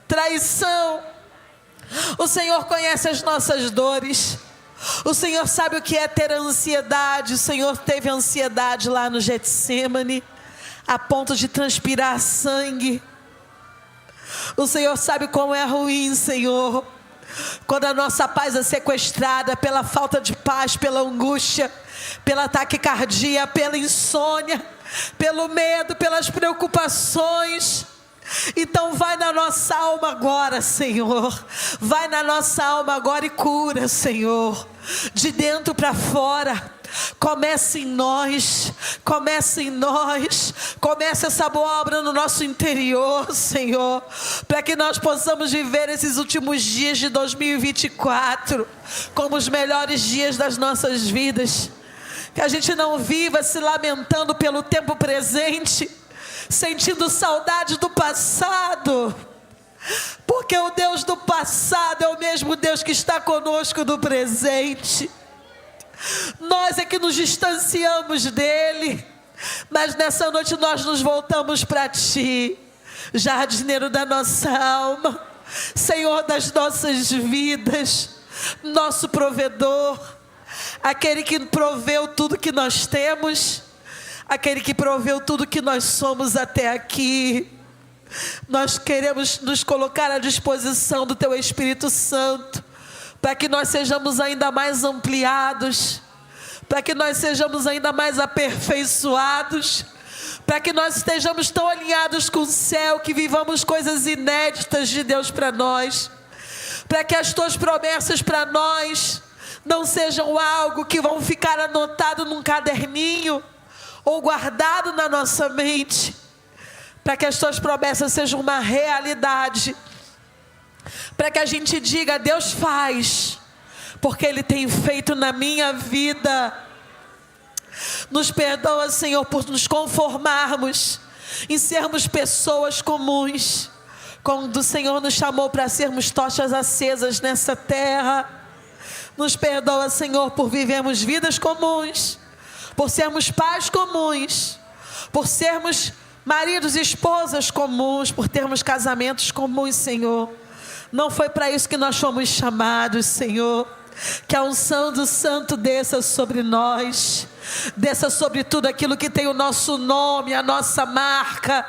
traição. O Senhor conhece as nossas dores. O Senhor sabe o que é ter ansiedade. O Senhor teve ansiedade lá no Getsêmani, a ponto de transpirar sangue. O Senhor sabe como é ruim, Senhor, quando a nossa paz é sequestrada pela falta de paz, pela angústia, pela taquicardia, pela insônia, pelo medo, pelas preocupações. Então vai na nossa alma agora, Senhor. Vai na nossa alma agora e cura, Senhor, de dentro para fora. Comece em nós, comece em nós, comece essa boa obra no nosso interior, Senhor, para que nós possamos viver esses últimos dias de 2024 como os melhores dias das nossas vidas. Que a gente não viva se lamentando pelo tempo presente, sentindo saudade do passado, porque o Deus do passado é o mesmo Deus que está conosco no presente. Nós é que nos distanciamos dele, mas nessa noite nós nos voltamos para ti, jardineiro da nossa alma, Senhor das nossas vidas, nosso provedor, aquele que proveu tudo que nós temos, aquele que proveu tudo que nós somos até aqui. Nós queremos nos colocar à disposição do teu Espírito Santo, para que nós sejamos ainda mais ampliados, para que nós sejamos ainda mais aperfeiçoados, para que nós estejamos tão alinhados com o céu, que vivamos coisas inéditas de Deus para nós, para que as tuas promessas para nós não sejam algo que vão ficar anotado num caderninho, ou guardado na nossa mente, para que as tuas promessas sejam uma realidade, para que a gente diga: Deus faz, porque Ele tem feito na minha vida. Nos perdoa, Senhor, por nos conformarmos em sermos pessoas comuns, quando o Senhor nos chamou para sermos tochas acesas nessa terra. Nos perdoa, Senhor, por vivermos vidas comuns, por sermos pais comuns, por sermos maridos e esposas comuns, por termos casamentos comuns, Senhor. Não foi para isso que nós fomos chamados, Senhor. Que a unção do Santo desça sobre nós, desça sobre tudo aquilo que tem o nosso nome, a nossa marca,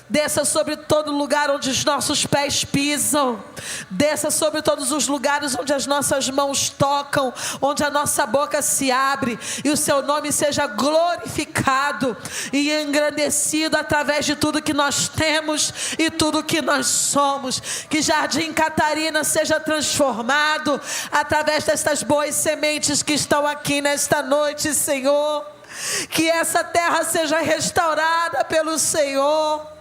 desça sobre todo lugar onde os nossos pés pisam, desça sobre todos os lugares onde as nossas mãos tocam, onde a nossa boca se abre, e o seu nome seja glorificado e engrandecido através de tudo que nós temos e tudo que nós somos. Que Jardim Catarina seja transformado através destas boas sementes que estão aqui nesta noite, Senhor. Que essa terra seja restaurada pelo Senhor.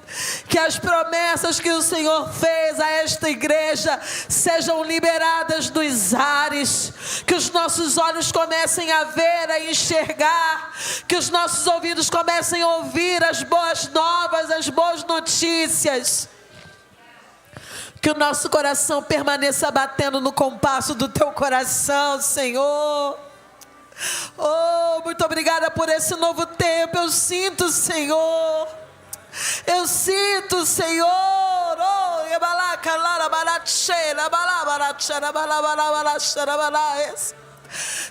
Que as promessas que o Senhor fez a esta igreja sejam liberadas dos ares. Que os nossos olhos comecem a ver, a enxergar. Que os nossos ouvidos comecem a ouvir as boas novas, as boas notícias. Que o nosso coração permaneça batendo no compasso do teu coração, Senhor. Oh, muito obrigada por esse novo tempo. Eu sinto, Senhor. Eu sinto, Senhor.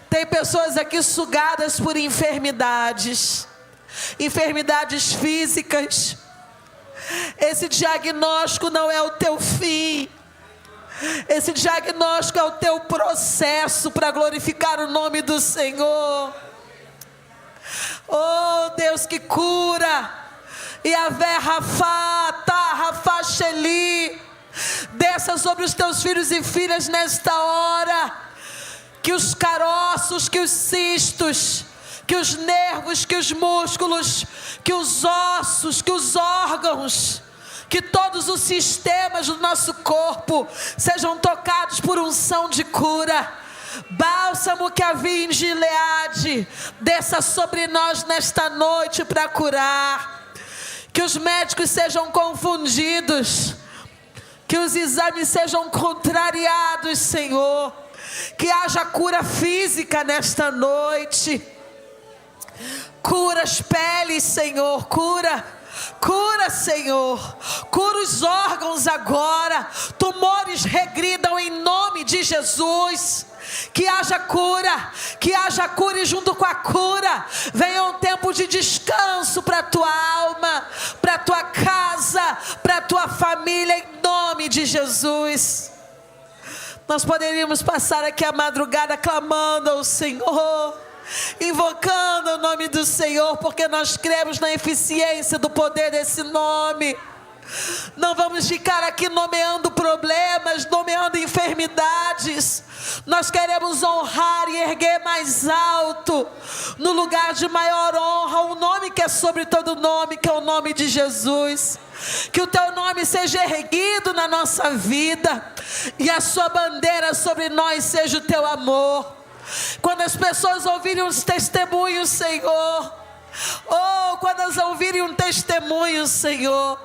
Tem pessoas aqui sugadas por enfermidades, enfermidades físicas. Esse diagnóstico não é o teu fim. Esse diagnóstico é o teu processo para glorificar o nome do Senhor. Oh, Deus que cura. E a Rafa Sheli, desça sobre os teus filhos e filhas nesta hora. que os caroços, que os cistos, que os nervos, que os músculos, que os ossos, que os órgãos, que todos os sistemas do nosso corpo sejam tocados por unção de cura. Bálsamo que havia em Gileade, desça sobre nós nesta noite para curar. Que os médicos sejam confundidos, que os exames sejam contrariados, Senhor. Que haja cura física nesta noite. Cura as peles, Senhor, cura, Senhor, cura os órgãos agora, tumores regridam em nome de Jesus. Que haja cura e junto com a cura venha um tempo de descanso para a tua alma, para a tua casa, para a tua família, em nome de Jesus. Nós poderíamos passar aqui a madrugada clamando ao Senhor, invocando o nome do Senhor, porque nós cremos na eficiência do poder desse nome. Não vamos ficar aqui nomeando problemas, nomeando enfermidades. Nós queremos honrar e erguer mais alto, no lugar de maior honra, o nome que é sobre todo nome, que é o nome de Jesus. Que o teu nome seja erguido na nossa vida, e a sua bandeira sobre nós seja o teu amor. Quando as pessoas ouvirem os testemunhos, Senhor, quando elas ouvirem um testemunho, Senhor,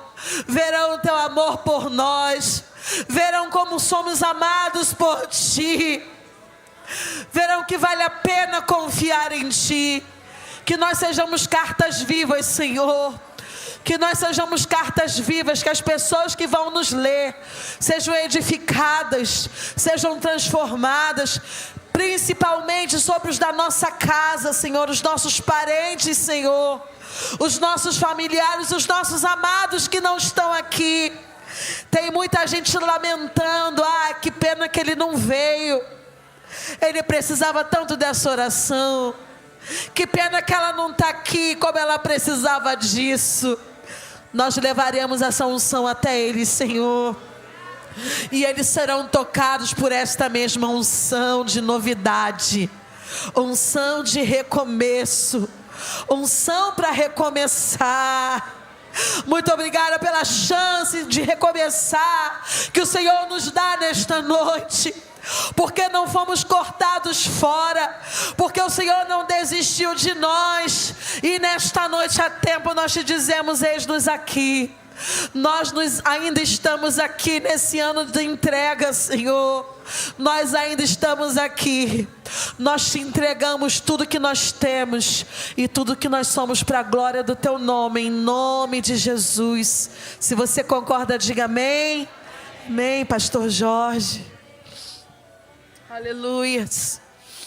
verão o teu amor por nós, verão como somos amados por Ti, verão que vale a pena confiar em Ti. Que nós sejamos cartas vivas, Senhor, que nós sejamos cartas vivas, que as pessoas que vão nos ler sejam edificadas, sejam transformadas, principalmente sobre os da nossa casa, Senhor, os nossos parentes, Senhor, os nossos familiares, os nossos amados que não estão aqui. Tem muita gente lamentando, que pena que ele não veio, ele precisava tanto dessa oração, que pena que ela não está aqui, como ela precisava disso. Nós levaremos essa unção até eles, Senhor, e eles serão tocados por esta mesma unção de novidade, unção de recomeço, unção para recomeçar. Muito obrigada pela chance de recomeçar que o Senhor nos dá nesta noite, porque não fomos cortados fora, porque o Senhor não desistiu de nós, e nesta noite há tempo nós te dizemos: eis-nos aqui. Nós ainda estamos aqui nesse ano de entrega, Senhor. Nós ainda estamos aqui. Nós te entregamos tudo que nós temos e tudo que nós somos para a glória do teu nome, em nome de Jesus. Se você concorda, diga amém. Amém, pastor Jorge. Aleluia.